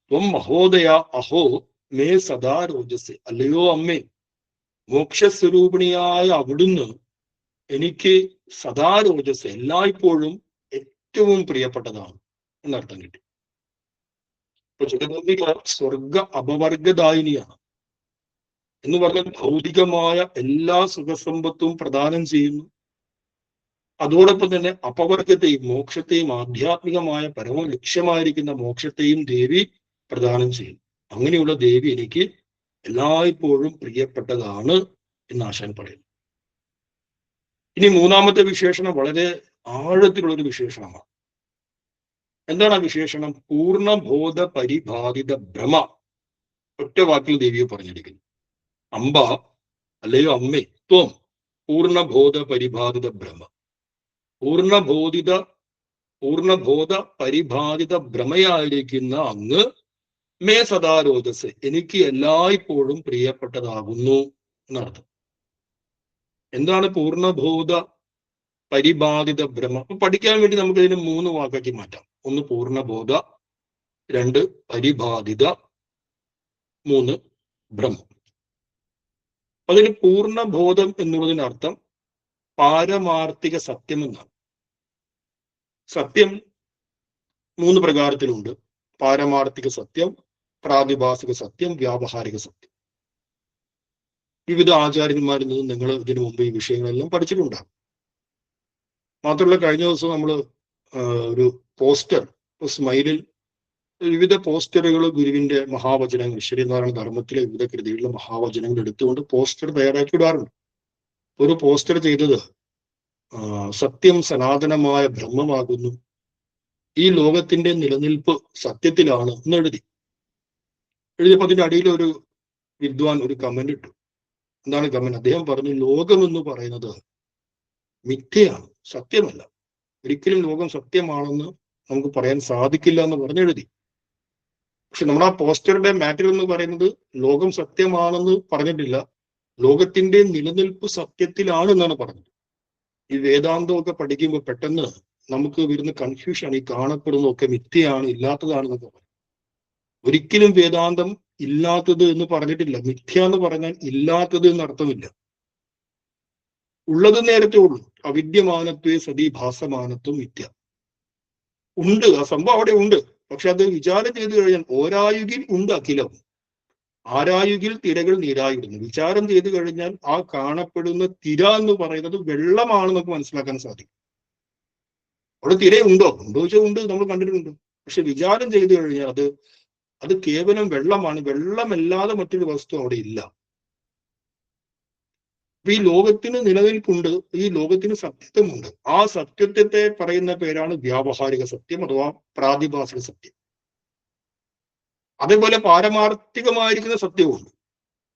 ത്വം മഹോദയ അഹോ മേ സദാ രോജസ്. അല്ലയോ അമ്മേ, മോക്ഷസ്വരൂപിണിയായ അവിടുന്ന് എനിക്ക് സദാ രോജസ്, എല്ലായ്പ്പോഴും ഏറ്റവും പ്രിയപ്പെട്ടതാണ് എന്നർത്ഥം കിട്ടി. അപ്പൊ ജഗദംബിക സ്വർഗ അപവർഗദായിനിയാണ് എന്ന് പറഞ്ഞാൽ ഭൗതികമായ എല്ലാ സുഖസമ്പത്തും പ്രദാനം ചെയ്യുന്നു. അതോടൊപ്പം തന്നെ അപവർഗത്തെയും മോക്ഷത്തെയും ആധ്യാത്മികമായ പരമ ലക്ഷ്യമായിരിക്കുന്ന മോക്ഷത്തെയും ദേവി പ്രദാനം ചെയ്യും. അങ്ങനെയുള്ള ദേവി എനിക്ക് എല്ലായ്പ്പോഴും പ്രിയപ്പെട്ടതാണ് എന്ന് ആശാൻ പറയുന്നു. ഇനി മൂന്നാമത്തെ വിശേഷണം വളരെ ആഴത്തിലുള്ളൊരു വിശേഷണമാണ്. എന്താണ് ആ വിശേഷണം? പൂർണ്ണബോധ പരിഭാതിത ഭ്രമ. ഒറ്റ വാക്കിൽ ദേവിയെ പറഞ്ഞിരിക്കുന്നു. അംബ, അല്ലയോ അമ്മേ, ത്വം പൂർണ്ണബോധ പരിഭാതിത ഭ്രമ. പൂർണ്ണബോധ പരിഭാതിത ഭ്രമയായിരിക്കുന്ന അങ്ങ് മേ സദാരോജസ്, എനിക്ക് എല്ലായ്പ്പോഴും പ്രിയപ്പെട്ടതാകുന്നു എന്നർത്ഥം. എന്താണ് പൂർണ്ണബോധ പരിഭാതിത ഭ്രമ? അപ്പൊ പഠിക്കാൻ വേണ്ടി നമുക്ക് ഇതിന് 3 വാക്കാക്കി മാറ്റാം. 1 പൂർണ്ണബോധ, 2 പരിഭാതിത, 3 ഭ്രമം. അതിന് പൂർണ്ണബോധം എന്നുള്ളതിനർത്ഥം പാരമാർത്ഥിക സത്യം എന്നാണ്. സത്യം 3 പ്രകാരത്തിലുണ്ട്: പാരമാർത്ഥിക സത്യം, പ്രാതിഭാസിക സത്യം, വ്യാവഹാരിക സത്യം. വിവിധ ആചാര്യന്മാരിൽ നിന്ന് നിങ്ങൾ ഇതിനു മുമ്പ് ഈ വിഷയങ്ങളെല്ലാം പഠിച്ചിട്ടുണ്ടാകും. മാത്രമല്ല, കഴിഞ്ഞ ദിവസം നമ്മൾ ഒരു പോസ്റ്റർ, സ്മൈലിൽ വിവിധ പോസ്റ്ററുകൾ ഗുരുവിന്റെ മഹാവചനങ്ങൾ, ശ്രീനാരായണ ധർമ്മത്തിലെ വിവിധ കൃതികളിലെ മഹാവചനങ്ങൾ എടുത്തുകൊണ്ട് പോസ്റ്റർ തയ്യാറാക്കി ഇടാറുണ്ട്. ഒരു പോസ്റ്റർ ചെയ്തത് സത്യം സനാതനമായ ബ്രഹ്മമാകുന്നു, ഈ ലോകത്തിന്റെ നിലനിൽപ്പ് സത്യത്തിലാണ് എന്ന് എഴുതിയപ്പോൾ അതിന്റെ അടിയിൽ ഒരു വിദ്വാൻ ഒരു കമന്റ് ഇട്ടു. എന്താണ് കമന്റ്? അദ്ദേഹം പറഞ്ഞു, ലോകം എന്ന് പറയുന്നത് മിഥ്യയാണ്, സത്യമല്ല. ഒരിക്കലും ലോകം സത്യമാണെന്ന് നമുക്ക് പറയാൻ സാധിക്കില്ല എന്ന് പറഞ്ഞെഴുതി. പക്ഷെ നമ്മുടെ ആ പോസ്റ്ററിന്റെ മാറ്റർ എന്ന് പറയുന്നത് ലോകം സത്യമാണെന്ന് പറഞ്ഞിട്ടില്ല, ലോകത്തിന്റെ നിലനിൽപ്പ് സത്യത്തിലാണ് എന്നാണ് പറഞ്ഞത്. ഈ വേദാന്തമൊക്കെ പഠിക്കുമ്പോൾ പെട്ടെന്ന് നമുക്ക് വരുന്ന കൺഫ്യൂഷൻ, ഈ കാണപ്പെടുന്നതൊക്കെ മിഥ്യയാണ്, ഇല്ലാത്തതാണെന്നൊക്കെ പറയും. ഒരിക്കലും വേദാന്തം ഇല്ലാത്തത് എന്ന് പറഞ്ഞിട്ടില്ല. മിഥ്യ എന്ന് പറഞ്ഞാൽ ഇല്ലാത്തത് എന്ന് അർത്ഥമില്ല. ഉള്ളത് നേരത്തെ ഉള്ളൂ. അവിദ്യമാനത്വേ സതി ഭാസമാനത്വം മിഥ്യ. ഉണ്ട്, ആ സംഭവം അവിടെ ഉണ്ട്. പക്ഷെ അത് വിചാരം ചെയ്തു കഴിഞ്ഞാൽ ഓരായുകിൽ ഉണ്ട് അഖിലം, ആരായുകിൽ തിരകൾ നീരായിരുന്നു. വിചാരം ചെയ്തു കഴിഞ്ഞാൽ ആ കാണപ്പെടുന്ന തിര എന്ന് പറയുന്നത് വെള്ളമാണെന്നൊക്കെ മനസ്സിലാക്കാൻ സാധിക്കും. അവിടെ തിരയുണ്ടോ? ഉണ്ടോ ചോദിച്ചാൽ ഉണ്ട്, നമ്മൾ കണ്ടിട്ടുണ്ട്. പക്ഷെ വിചാരം ചെയ്തു കഴിഞ്ഞാൽ അത് കേവലം വെള്ളമാണ്. വെള്ളമല്ലാതെ മറ്റൊരു വസ്തു അവിടെ ഇല്ല. അപ്പൊ ഈ ലോകത്തിന് നിലനിൽപ്പുണ്ട്, ഈ ലോകത്തിന് സത്യത്വമുണ്ട്. ആ സത്യത്തെ പറയുന്ന പേരാണ് വ്യാവഹാരിക സത്യം അഥവാ പ്രാതിഭാസിക സത്യം. അതേപോലെ പാരമാർത്ഥികമായിരിക്കുന്ന സത്യവുമുണ്ട്,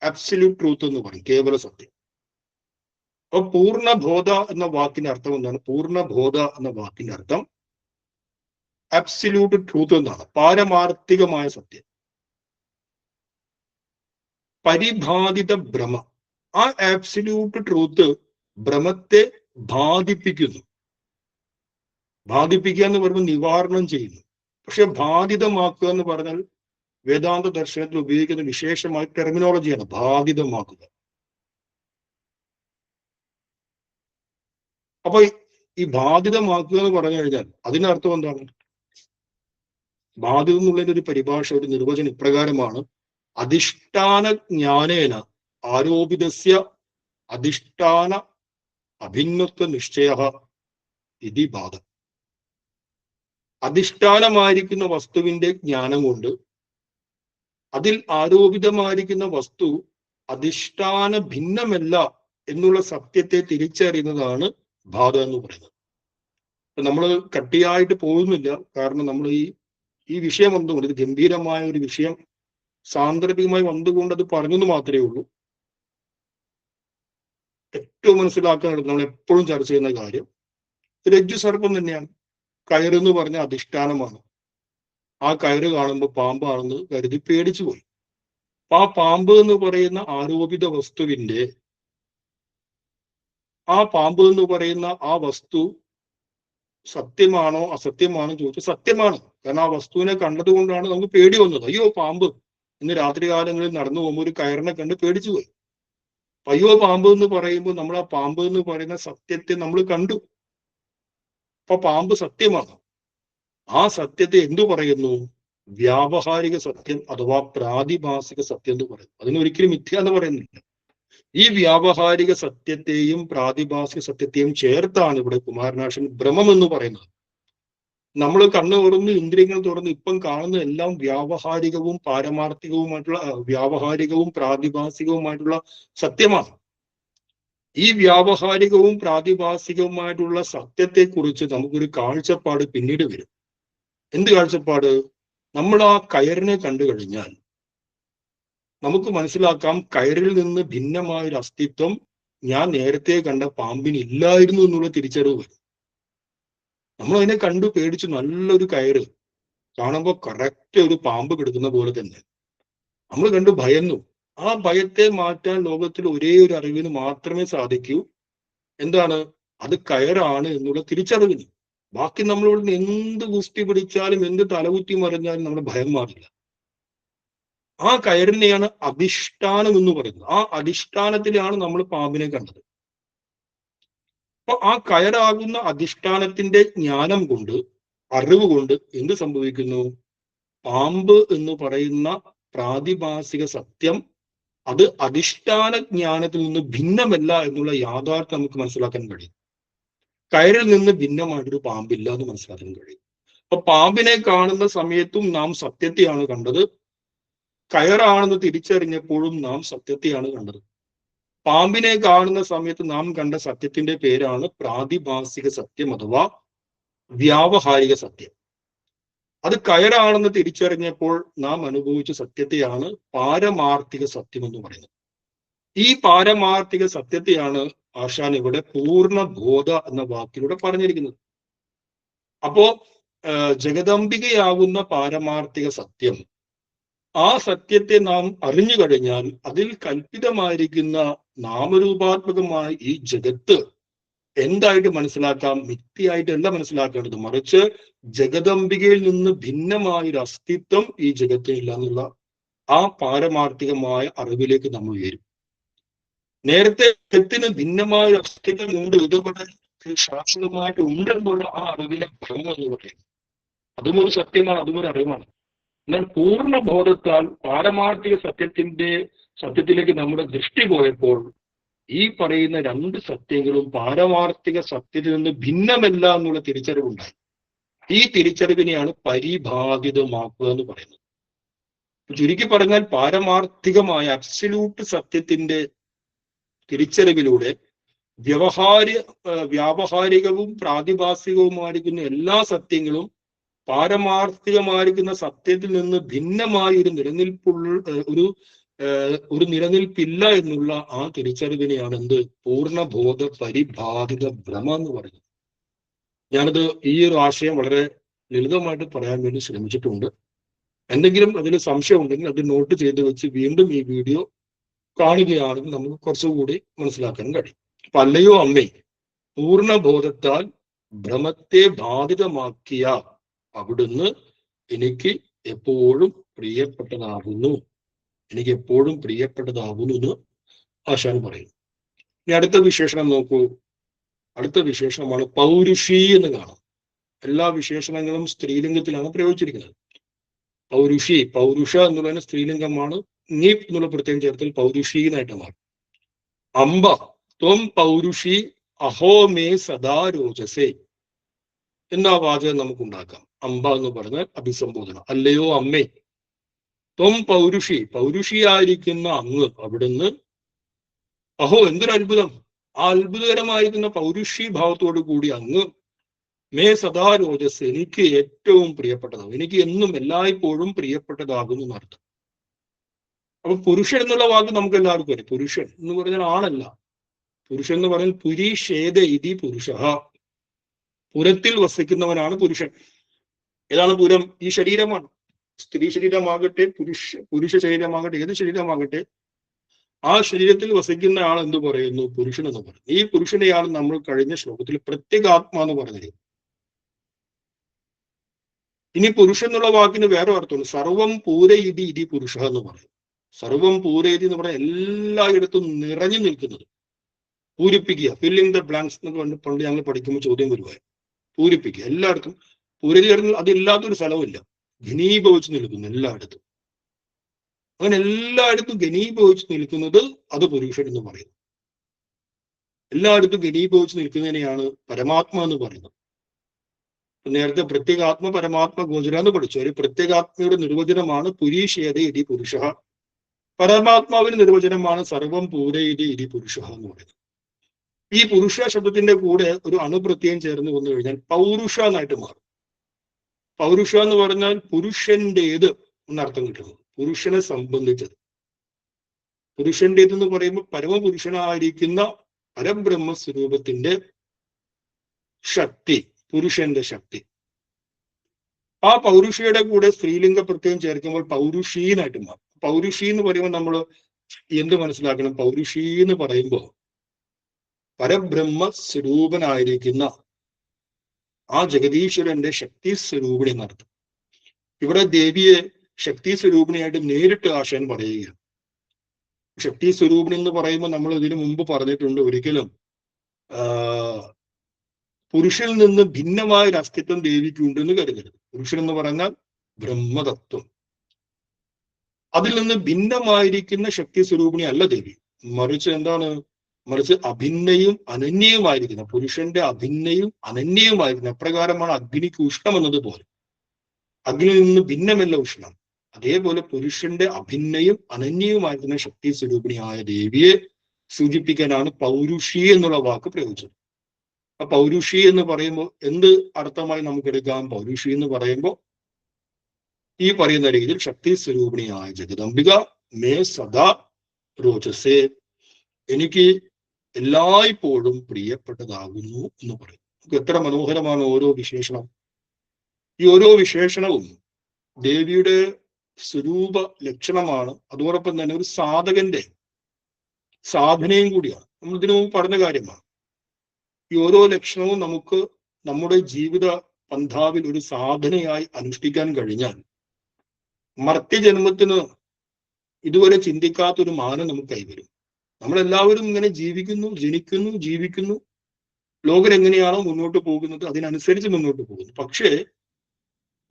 അബ്സല്യൂട്ട് ട്രൂത്ത് എന്ന് പറയും, കേവല സത്യം. അപ്പൊ പൂർണ്ണബോധ എന്ന വാക്കിന്റെ അർത്ഥം എന്താണ്? പൂർണ്ണബോധ എന്ന വാക്കിന്റെ അർത്ഥം അബ്സല്യൂട്ട് ട്രൂത്ത് എന്നാണ്, പാരമാർത്ഥികമായ സത്യം. പരിബാധിത ഭ്രമ, ആ ആബ്സല്യൂട്ട് ട്രൂത്ത് ഭ്രമത്തെ ബാധിപ്പിക്കുന്നു. ബാധിപ്പിക്കുക എന്ന് പറയുമ്പോൾ നിവാരണം ചെയ്യുന്നു. പക്ഷെ ബാധിതമാക്കുക എന്ന് പറഞ്ഞാൽ വേദാന്ത ദർശനത്തിൽ ഉപയോഗിക്കുന്ന വിശേഷമായ ടെർമിനോളജിയാണ് ബാധിതമാക്കുക. അപ്പൊ ഈ ബാധിതമാക്കുക എന്ന് പറഞ്ഞു കഴിഞ്ഞാൽ അതിനർത്ഥം എന്താണ്? ബാധിതം എന്നുള്ളതിന്റെ ഒരു പരിഭാഷ, ഒരു നിർവചനം ഇപ്രകാരമാണ്: അധിഷ്ഠാന ജ്ഞാനേന ആരോപിതസ്യ അധിഷ്ഠാന അഭിന്നത്വ നിശ്ചയ ഇതി ബാധം. അധിഷ്ഠാനമായിരിക്കുന്ന വസ്തുവിന്റെ ജ്ഞാനം കൊണ്ട് അതിൽ ആരോപിതമായിരിക്കുന്ന വസ്തു അധിഷ്ഠാന ഭിന്നമല്ല എന്നുള്ള സത്യത്തെ തിരിച്ചറിയുന്നതാണ് ബാധ എന്ന് പറയുന്നത്. നമ്മൾ കട്ടിയായിട്ട് പോകുന്നില്ല, കാരണം നമ്മൾ ഈ വിഷയം വന്നുകൊണ്ട്, ഇത് ഗംഭീരമായ ഒരു വിഷയം സാന്ദർഭികമായി വന്നുകൊണ്ട് അത് പറഞ്ഞെന്ന് മാത്രമേ ഉള്ളൂ. ഏറ്റവും മനസ്സിലാക്കാനുള്ളത്, നമ്മൾ എപ്പോഴും ചർച്ച ചെയ്യുന്ന കാര്യം രജ്ജു സർപ്പം തന്നെയാണ്. കയറെന്ന് പറഞ്ഞ അധിഷ്ഠാനമാണ്. ആ കയറ് കാണുമ്പോൾ പാമ്പാണെന്ന് കരുതി പേടിച്ചു പോയി. അപ്പൊ ആ പാമ്പ് എന്ന് പറയുന്ന ആരോപിത വസ്തുവിന്റെ, ആ പാമ്പ് എന്ന് പറയുന്ന ആ വസ്തു സത്യമാണോ അസത്യമാണോ ചോദിച്ചു, സത്യമാണ്. കാരണം ആ വസ്തുവിനെ കണ്ടതുകൊണ്ടാണ് നമുക്ക് പേടി വന്നത്. അയ്യോ പാമ്പ്, ഇന്ന് രാത്രി കാലങ്ങളിൽ നടന്നു പോകുമ്പോൾ ഒരു കയറിനെ കണ്ട് പേടിച്ചു പോയി. അയ്യോ പാമ്പ് എന്ന് പറയുമ്പോൾ നമ്മൾ ആ പാമ്പ് എന്ന് പറയുന്ന സത്യത്തെ നമ്മൾ കണ്ടു. അപ്പൊ പാമ്പ് സത്യമാണ്. ആ സത്യത്തെ എന്തു പറയുന്നു? വ്യാവഹാരിക സത്യം അഥവാ പ്രാതിഭാസിക സത്യം എന്ന് പറയുന്നു. അതിനൊരിക്കലും മിഥ്യ എന്ന് പറയുന്നില്ല. ഈ വ്യാവഹാരിക സത്യത്തെയും പ്രാതിഭാസിക സത്യത്തെയും ചേർത്താണ് ഇവിടെ കുമാരനാശൻ ഭ്രമം എന്ന് പറയുന്നത്. നമ്മൾ കണ്ണ് തുറന്ന് ഇന്ദ്രിയങ്ങൾ തുറന്ന് ഇപ്പം കാണുന്ന എല്ലാം വ്യാവഹാരികവും പാരമാർത്ഥികവുമായിട്ടുള്ള, വ്യാവഹാരികവും പ്രാതിഭാസികവുമായിട്ടുള്ള സത്യമാണ്. ഈ വ്യാവഹാരികവും പ്രാതിഭാസികവുമായിട്ടുള്ള സത്യത്തെക്കുറിച്ച് നമുക്കൊരു കാഴ്ചപ്പാട് പിന്നീട് വരും. എന്ത് കാഴ്ചപ്പാട്? നമ്മൾ ആ കയറിനെ കണ്ടു കഴിഞ്ഞാൽ നമുക്ക് മനസ്സിലാക്കാം, കയറിൽ നിന്ന് ഭിന്നമായൊരു അസ്തിത്വം ഞാൻ നേരത്തെ കണ്ട പാമ്പിന് ഇല്ലായിരുന്നു എന്നുള്ള തിരിച്ചറിവ് വരും. നമ്മൾ അതിനെ കണ്ടു പേടിച്ചു. നല്ലൊരു കയറ് കാണുമ്പോൾ കറക്റ്റ് ഒരു പാമ്പ് കിടക്കുന്ന പോലെ തന്നെ നമ്മൾ കണ്ടു ഭയന്നു. ആ ഭയത്തെ മാറ്റാൻ ലോകത്തിൽ ഒരേ ഒരു അറിവിന് മാത്രമേ സാധിക്കൂ. എന്താണ്? അത് കയറാണ് എന്നുള്ള തിരിച്ചറിവിന്. ബാക്കി നമ്മളോട് എന്ത് കുസ്തി പിടിച്ചാലും എന്ത് തലകുത്തി മറിഞ്ഞാലും നമ്മുടെ ഭയം മാറില്ല. ആ കയറിനെയാണ് അധിഷ്ഠാനം എന്ന് പറയുന്നത്. ആ അധിഷ്ഠാനത്തിലാണ് നമ്മൾ പാമ്പിനെ കണ്ടത്. അപ്പൊ ആ കയറാകുന്ന അധിഷ്ഠാനത്തിന്റെ ജ്ഞാനം കൊണ്ട്, അറിവ് കൊണ്ട് എന്ത് സംഭവിക്കുന്നു? പാമ്പ് എന്ന് പറയുന്ന പ്രാതിഭാസിക സത്യം അത് അധിഷ്ഠാന ജ്ഞാനത്തിൽ നിന്ന് ഭിന്നമല്ല എന്നുള്ള യാഥാർത്ഥ്യം നമുക്ക് മനസ്സിലാക്കാൻ കഴിയും. കയറിൽ നിന്ന് ഭിന്നമായിട്ടൊരു പാമ്പില്ല എന്ന് മനസ്സിലാക്കാൻ കഴിയും. അപ്പൊ പാമ്പിനെ കാണുന്ന സമയത്തും നാം സത്യത്തെയാണ് കണ്ടത്. കയറാണെന്ന് തിരിച്ചറിഞ്ഞപ്പോഴും നാം സത്യത്തെയാണ് കണ്ടത്. പാമ്പിനെ കാണുന്ന സമയത്ത് നാം കണ്ട സത്യത്തിന്റെ പേരാണ് പ്രാതിഭാസിക സത്യം അഥവാ വ്യാവഹാരിക സത്യം. അത് കയറാണെന്ന് തിരിച്ചറിഞ്ഞപ്പോൾ നാം അനുഭവിച്ച സത്യത്തെയാണ് പാരമാർത്ഥിക സത്യം എന്ന് പറയുന്നത്. ഈ പാരമാർത്ഥിക സത്യത്തെയാണ് ആശാൻ ഇവിടെ പൂർണ്ണബോധ എന്ന വാക്കിലൂടെ പറഞ്ഞിരിക്കുന്നത്. അപ്പോ ജഗദംബികയാകുന്ന പാരമാർത്ഥിക സത്യം, ആ സത്യത്തെ നാം അറിഞ്ഞു കഴിഞ്ഞാൽ അതിൽ കൽപ്പിതമായിരിക്കുന്ന നാമരൂപാത്മകമായ ഈ ജഗത്ത് എന്തായിട്ട് മനസ്സിലാക്കാം? മിഥ്യയായിട്ടല്ല മനസ്സിലാക്കേണ്ടത്, മറിച്ച് ജഗദംബികയിൽ നിന്ന് ഭിന്നമായൊരു അസ്തിത്വം ഈ ജഗത്തിനില്ല എന്നുള്ള ആ പാരമാർത്ഥികമായ അറിവിലേക്ക് നമ്മൾ വരും. നേരത്തെ ജഗത്തിന് ഭിന്നമായ ഒരു അസ്തിത്വം ഉണ്ട്, ഇതുപോലെ ശാശ്വതമായിട്ട് ഉണ്ടെന്നുള്ള ആ അറിവിലെ ഭ്രമം എന്ന് പറയുന്നത് അതും ഒരു സത്യമാണ്, അതും ഒരു അറിവാണ്. എന്നാൽ പൂർണ്ണബോധത്താൽ പാരമാർത്ഥിക സത്യത്തിലേക്ക് നമ്മുടെ ദൃഷ്ടി പോയപ്പോൾ ഈ പറയുന്ന രണ്ട് സത്യങ്ങളും പാരമാർത്ഥിക സത്യത്തിൽ നിന്ന് ഭിന്നമല്ല എന്നുള്ള തിരിച്ചറിവുണ്ടായി. ഈ തിരിച്ചറിവിനെയാണ് പരിഭാഗിതമാക്കുക എന്ന് പറയുന്നത്. ചുരുക്കി പറഞ്ഞാൽ പാരമാർത്ഥികമായ അബ്സല്യൂട്ട് സത്യത്തിന്റെ തിരിച്ചറിവിലൂടെ വ്യാവഹാരികവും പ്രാതിഭാസികവുമായിരിക്കുന്ന എല്ലാ സത്യങ്ങളും പാരമാർത്ഥികമായിരിക്കുന്ന സത്യത്തിൽ നിന്ന് ഭിന്നമായ ഒരു നിലനിൽപ്പുള്ള ഒരു ഒരു നിലനിൽപ്പില്ല എന്നുള്ള ആ തിരിച്ചറിവിനെയാണ് എന്ത് പൂർണ്ണബോധ പരിബാധിത ഭ്രമ എന്ന് പറയുന്നത്. ഞാനത് ഈ ഒരു ആശയം വളരെ ലളിതമായിട്ട് പറയാൻ വേണ്ടി ശ്രമിച്ചിട്ടുണ്ട്. എന്തെങ്കിലും അതിൽ സംശയം ഉണ്ടെങ്കിൽ അത് നോട്ട് ചെയ്ത് വെച്ച് വീണ്ടും ഈ വീഡിയോ കാണുകയാണെങ്കിൽ നമുക്ക് കുറച്ചുകൂടി മനസ്സിലാക്കാൻ കഴിയും. അപ്പൊ അല്ലയോ അമ്മേ, പൂർണ്ണബോധത്താൽ ഭ്രമത്തെ ബാധിതമാക്കിയ അവിടുന്ന് എനിക്ക് എപ്പോഴും പ്രിയപ്പെട്ടതാകുന്നു, എനിക്ക് എപ്പോഴും പ്രിയപ്പെട്ടതാകുന്നു എന്ന് ആശാൻ പറയുന്നു. ഇനി അടുത്ത വിശേഷണം നോക്കൂ. അടുത്ത വിശേഷണമാണ് പൗരുഷി എന്ന് കാണാം. എല്ലാ വിശേഷണങ്ങളും സ്ത്രീലിംഗത്തിലാണ് പ്രയോഗിച്ചിരിക്കുന്നത്. പൗരുഷി, പൗരുഷ എന്ന് പറയുന്ന സ്ത്രീലിംഗമാണ്. നീപ് എന്നുള്ള പ്രത്യേകം ചേർത്തിൽ പൗരുഷി എന്നായിട്ട് മാറും. അംബ ത്വം പൗരുഷി അഹോ മേ സദാ രോചസേ എന്ന വാചകം നമുക്കുണ്ടാക്കാം. അംബ എന്ന് പറഞ്ഞാൽ അഭിസംബോധന. അല്ലയോ അമ്മേ, ത്വം പൗരുഷി, പൗരുഷിയായിരിക്കുന്ന അങ്ങ് അവിടുന്ന്, അഹോ എന്തൊരു അത്ഭുതം, ആ അത്ഭുതകരമായിരിക്കുന്ന പൗരുഷി ഭാവത്തോടു കൂടി അങ്ങ് മേ സദാ രോചസ്, എനിക്ക് ഏറ്റവും പ്രിയപ്പെട്ടതാകും, എനിക്ക് എന്നും എല്ലായ്പ്പോഴും പ്രിയപ്പെട്ടതാകുന്നു എന്നർത്ഥം. അപ്പൊ പുരുഷൻ എന്നുള്ള വാക്ക് നമുക്ക് എല്ലാവർക്കും അറിയാം. പുരുഷൻ എന്ന് പറഞ്ഞാൽ ആണല്ല. പുരുഷൻ എന്ന് പറഞ്ഞാൽ പുരീഷേദ ഇതി പുരുഷ, പുരത്തിൽ വസിക്കുന്നവനാണ് പുരുഷൻ. ഏതാണ് പുരം? ഈ ശരീരമാണ്. സ്ത്രീ ശരീരമാകട്ടെ പുരുഷ ശരീരമാകട്ടെ, ഏത് ശരീരമാകട്ടെ, ആ ശരീരത്തിൽ വസിക്കുന്ന ആൾ എന്ത് പറയുന്നു? പുരുഷൻ എന്ന് പറയുന്നു. ഈ പുരുഷനെയാണ് നമ്മൾ കഴിഞ്ഞ ശ്ലോകത്തിൽ പ്രത്യേകാത്മ എന്ന് പറഞ്ഞത്. ഇനി പുരുഷൻ എന്നുള്ള വാക്കിന് വേറെ അർത്ഥമുണ്ട്. സർവം പൂരയിതി ഇതി പുരുഷ എന്ന് പറയും. സർവം പൂരയിതി എന്ന് പറഞ്ഞാൽ എല്ലായിടത്തും നിറഞ്ഞു നിൽക്കുന്നത്, പൂരിപ്പിക്കുക, ഫില്ലിംഗ് ദ ബ്ലാങ്ക്സ് എന്ന് പണ്ട് ഞങ്ങൾ പഠിക്കുമ്പോൾ ചോദ്യം വരുവായി. പൂരിപ്പിക്കുക, എല്ലായിടത്തും പൂരതി, അതില്ലാത്തൊരു സ്ഥലമില്ല. ഘനീഭവിച്ച് നിൽക്കുന്നു എല്ലായിടത്തും. അങ്ങനെ എല്ലായിടത്തും ഘനീഭവിച്ച് നിൽക്കുന്നത് അത് പുരുഷൻ എന്ന് പറയുന്നു. എല്ലായിടത്തും ഘനീഭവിച്ച് നിൽക്കുന്നതിനെയാണ് പരമാത്മ എന്ന് പറയുന്നത്. നേരത്തെ പ്രത്യേകാത്മ പരമാത്മ ഗോചര എന്ന് പഠിച്ചു. ഒരു പ്രത്യേകാത്മയുടെ നിർവചനമാണ് പുരീഷേത ഇതി പുരുഷ, പരമാത്മാവിന്റെ നിർവചനമാണ് സർവം പൂരയിതി ഇതി പുരുഷ എന്ന് പറയുന്നത്. ഈ പുരുഷ ശബ്ദത്തിന്റെ കൂടെ ഒരു അണുപ്രത്യയം ചേർന്ന് വന്നു കഴിഞ്ഞാൽ പൗരുഷ എന്നായിട്ട് മാറും. പൗരുഷ എന്ന് പറഞ്ഞാൽ പുരുഷന്റേത് എന്നർത്ഥം കിട്ടുന്നത്, പുരുഷനെ സംബന്ധിച്ചത്. പുരുഷന്റേത് എന്ന് പറയുമ്പോൾ പരമപുരുഷനായിരിക്കുന്ന പരബ്രഹ്മ സ്വരൂപത്തിന്റെ ശക്തി, പുരുഷന്റെ ശക്തി. ആ പൗരുഷയുടെ കൂടെ സ്ത്രീലിംഗ പ്രത്യയം ചേർക്കുമ്പോൾ പൗരുഷീനായിട്ട് മാറും. പൗരുഷി എന്ന് പറയുമ്പോൾ നമ്മൾ എന്ത് മനസ്സിലാക്കണം? പൗരുഷി എന്ന് പറയുമ്പോൾ പരബ്രഹ്മ സ്വരൂപനായിരിക്കുന്ന ആ ജഗദീശ്വരന്റെ ശക്തി സ്വരൂപിണി എന്നർത്ഥം. ഇവിടെ ദേവിയെ ശക്തി സ്വരൂപിണിയായിട്ട് നേരിട്ട് ആശാൻ പറയുകയാണ്. ശക്തി സ്വരൂപിണി എന്ന് പറയുമ്പോൾ നമ്മൾ ഇതിനു മുമ്പ് പറഞ്ഞിട്ടുണ്ട്, ഒരിക്കലും പുരുഷനിൽ നിന്ന് ഭിന്നമായ ഒരു അസ്തിത്വം ദേവിക്കുണ്ടെന്ന് കരുതരുത്. പുരുഷൻ എന്ന് പറഞ്ഞാൽ ബ്രഹ്മതത്വം, അതിൽ നിന്ന് ഭിന്നമായിരിക്കുന്ന ശക്തി സ്വരൂപിണി അല്ല ദേവി. മറിച്ച് എന്താണ്? മറിച്ച് അഭിന്നയും അനന്യയുമായിരിക്കുന്ന, പുരുഷന്റെ അഭിന്നയും അനന്യയുമായിരിക്കുന്ന, അപ്രകാരമാണ് അഗ്നിക്ക് ഉഷ്ണം എന്നതുപോലെ. അഗ്നിയിൽ നിന്ന് ഭിന്നമല്ല ഉഷ്ണം. അതേപോലെ പുരുഷന്റെ അഭിന്നയും അനന്യയുമായിരിക്കുന്ന ശക്തി സ്വരൂപിണിയായ ദേവിയെ സൂചിപ്പിക്കാനാണ് പൗരുഷി എന്നുള്ള വാക്ക് പ്രയോഗിച്ചത്. ആ പൗരുഷി എന്ന് പറയുമ്പോൾ എന്ത് അർത്ഥമായി നമുക്ക് എടുക്കാം? പൗരുഷി എന്ന് പറയുമ്പോൾ ഈ പറയുന്ന രീതിയിൽ ശക്തി സ്വരൂപിണിയായ ജഗദംബിക മേ സദാ രോചസേ, എനിക്ക് എല്ലായ്പ്പോഴും പ്രിയപ്പെട്ടതാകുന്നു എന്ന് പറയും. എത്ര മനോഹരമാണ് ഓരോ വിശേഷണം. ഈ ഓരോ വിശേഷണവും ദേവിയുടെ സ്വരൂപ ലക്ഷണമാണ്. അതോടൊപ്പം തന്നെ ഒരു സാധകന്റെ സാധനയും കൂടിയാണ്. നമ്മൾ ഇതിനു മുമ്പ് പറഞ്ഞ കാര്യമാണ്. ഈ ഓരോ ലക്ഷണവും നമുക്ക് നമ്മുടെ ജീവിത പന്ഥാവിൽ ഒരു സാധനയായി അനുഷ്ഠിക്കാൻ കഴിഞ്ഞാൽ മർത്യജന്മത്തിന് ഇതുവരെ ചിന്തിക്കാത്തൊരു മാനം നമുക്ക് കൈവരും. നമ്മളെല്ലാവരും ഇങ്ങനെ ജീവിക്കുന്നു, ജനിക്കുന്നു, ജീവിക്കുന്നു. ലോകം എങ്ങനെയാണോ മുന്നോട്ട് പോകുന്നത് അതിനനുസരിച്ച് മുന്നോട്ട് പോകുന്നു. പക്ഷേ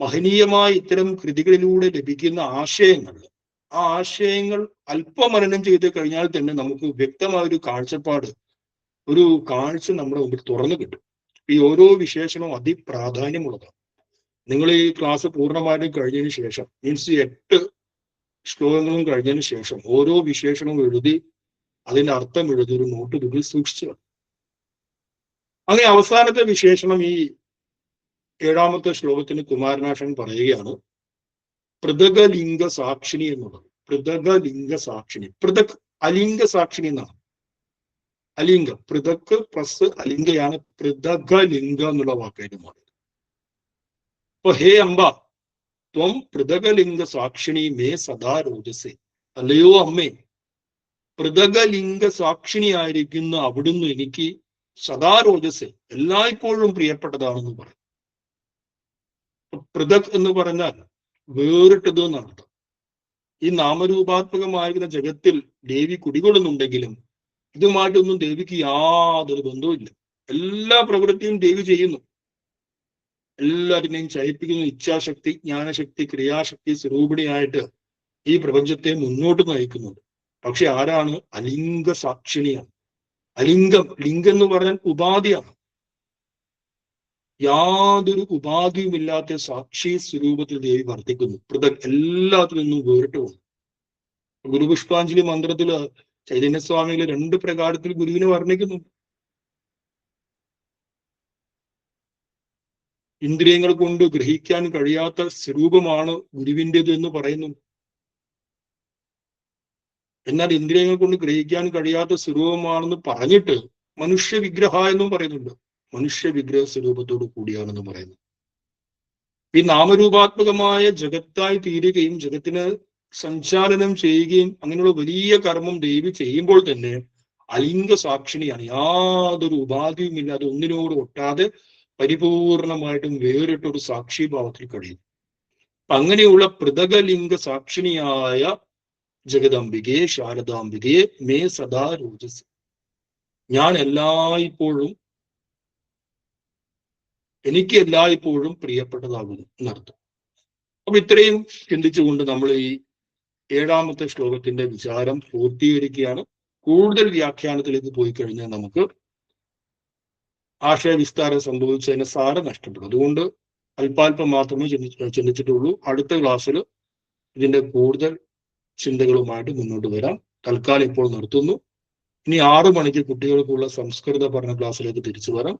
മഹനീയമായ ഇത്തരം കൃതികളിലൂടെ ലഭിക്കുന്ന ആശയങ്ങൾ, ആ ആശയങ്ങൾ അല്പമനനം ചെയ്ത് കഴിഞ്ഞാൽ തന്നെ നമുക്ക് വ്യക്തമായ ഒരു കാഴ്ചപ്പാട്, ഒരു കാഴ്ച നമ്മുടെ മുമ്പിൽ തുറന്നു കിട്ടും. ഈ ഓരോ വിശേഷണവും അതിപ്രാധാന്യമുള്ളതാണ്. നിങ്ങൾ ഈ ക്ലാസ് പൂർണ്ണമായിട്ടും കഴിഞ്ഞതിന് ശേഷം, മീൻസ് 8 ശ്ലോകങ്ങളും കഴിഞ്ഞതിന് ശേഷം ഓരോ വിശേഷണവും എഴുതി അതിന്റെ അർത്ഥം എഴുതി ഒരു നോട്ട് ബുക്കിൽ സൂക്ഷിച്ചു. അങ്ങനെ അവസാനത്തെ വിശേഷണം ഈ 7ാമത്തെ ശ്ലോകത്തിന് കുമാരനാശൻ പറയുകയാണ് പൃഥകലിംഗ സാക്ഷിണി എന്നുള്ളത്. പൃഥകലിംഗ സാക്ഷിണി. പൃഥക് അലിംഗ സാക്ഷിണി എന്നാണ്. അലിംഗം, പൃഥക് പ്ലസ് അലിംഗയാണ് പൃഥകലിംഗ എന്നുള്ള വാക്കായിട്ട് മാറിയത്. അപ്പൊ ഹേ അംബ ത്വം പൃഥകലിംഗ സാക്ഷിണി മേ സദാ രോജസേ. അല്ലയോ അമ്മേ, പൃഥകലിംഗ സാക്ഷിണിയായിരിക്കുന്ന അവിടുന്ന് എനിക്ക് സദാ രോജസേ, എല്ലായ്പ്പോഴും പ്രിയപ്പെട്ടതാണെന്ന് പറയും. പൃഥക് എന്ന് പറഞ്ഞാൽ വേറിട്ടത് എന്നർത്ഥം. ഈ നാമരൂപാത്മകമായിരുന്ന ജഗത്തിൽ ദേവി കുടികൊള്ളുന്നുണ്ടെങ്കിലും ഇതുമായിട്ടൊന്നും ദേവിക്ക് യാതൊരു ബന്ധവുമില്ല. എല്ലാ പ്രവൃത്തിയും ദേവി ചെയ്യുന്നു, എല്ലാത്തിനെയും ചലിപ്പിക്കുന്ന ഇച്ഛാശക്തി, ജ്ഞാനശക്തി, ക്രിയാശക്തി സ്വരൂപിണിയായിട്ട് ഈ പ്രപഞ്ചത്തെ മുന്നോട്ട് നയിക്കുന്നുണ്ട്. പക്ഷെ ആരാണ്? അലിംഗ സാക്ഷിണിയാണ്. അലിംഗം, ലിംഗം എന്ന് പറഞ്ഞാൽ ഉപാധിയാണ്. യാതൊരു ഉപാധിയുമില്ലാത്ത സാക്ഷി സ്വരൂപത്തിൽ ദേവി വർത്തിക്കുന്നു. പൃഥക്, എല്ലാത്തിൽ നിന്നും വേറിട്ട് വന്നു. ഗുരുപുഷ്പാഞ്ജലി മന്ത്രത്തില് ചൈതന്യസ്വാമികള് 2 പ്രകാരത്തിൽ ഗുരുവിനെ വർണ്ണിക്കുന്നു. ഇന്ദ്രിയങ്ങൾ കൊണ്ട് ഗ്രഹിക്കാൻ കഴിയാത്ത സ്വരൂപമാണ് ഗുരുവിൻ്റെത് എന്ന് പറയുന്നു. എന്നാൽ ഇന്ദ്രിയങ്ങൾ കൊണ്ട് ഗ്രഹിക്കാൻ കഴിയാത്ത സ്വരൂപമാണെന്ന് പറഞ്ഞിട്ട് മനുഷ്യ വിഗ്രഹ എന്നും പറയുന്നുണ്ട്. മനുഷ്യ വിഗ്രഹ സ്വരൂപത്തോട് കൂടിയാണെന്ന് പറയുന്നു. ഈ നാമരൂപാത്മകമായ ജഗത്തായി തീരുകയും ജഗത്തിന് സഞ്ചാലനം ചെയ്യുകയും അങ്ങനെയുള്ള വലിയ കർമ്മം ദേവി ചെയ്യുമ്പോൾ തന്നെ അലിംഗ സാക്ഷിണിയാണ്. യാതൊരു ഉപാധിയുമില്ലാതെ, ഒന്നിനോട് ഒട്ടാതെ പരിപൂർണമായിട്ടും വേറിട്ടൊരു സാക്ഷിഭാവത്തിൽ കഴിയും. അങ്ങനെയുള്ള പൃഥകലിംഗ സാക്ഷിണിയായ ജഗദംബികയെ, ശാരദാംബികയെ മേ സദാ രോജസ്, ഞാൻ എല്ലായ്പ്പോഴും, എനിക്ക് എല്ലായ്പ്പോഴും പ്രിയപ്പെട്ടതാകുന്നു എന്നർത്ഥം. അപ്പൊ ഇത്രയും ചിന്തിച്ചുകൊണ്ട് നമ്മൾ ഈ 7ാമത്തെ ശ്ലോകത്തിന്റെ വിചാരം പൂർത്തീകരിക്കുകയാണ്. കൂടുതൽ വ്യാഖ്യാനത്തിലേക്ക് പോയി കഴിഞ്ഞാൽ നമുക്ക് ആശയവിസ്താരം സംഭവിച്ചതിന് സാരം നഷ്ടപ്പെടും. അതുകൊണ്ട് അല്പാൽപ്പം മാത്രമേ ചിന്തിച്ചിട്ടുള്ളൂ. അടുത്ത ക്ലാസ്സിൽ ഇതിന്റെ കൂടുതൽ ചിന്തകളുമായിട്ട് മുന്നോട്ട് വരാം. തൽക്കാലം ഇപ്പോൾ നിർത്തുന്നു. ഇനി 6 മണിക്ക് കുട്ടികൾക്കുള്ള സംസ്കൃത പഠന ക്ലാസ്സിലേക്ക് തിരിച്ചു വരാം.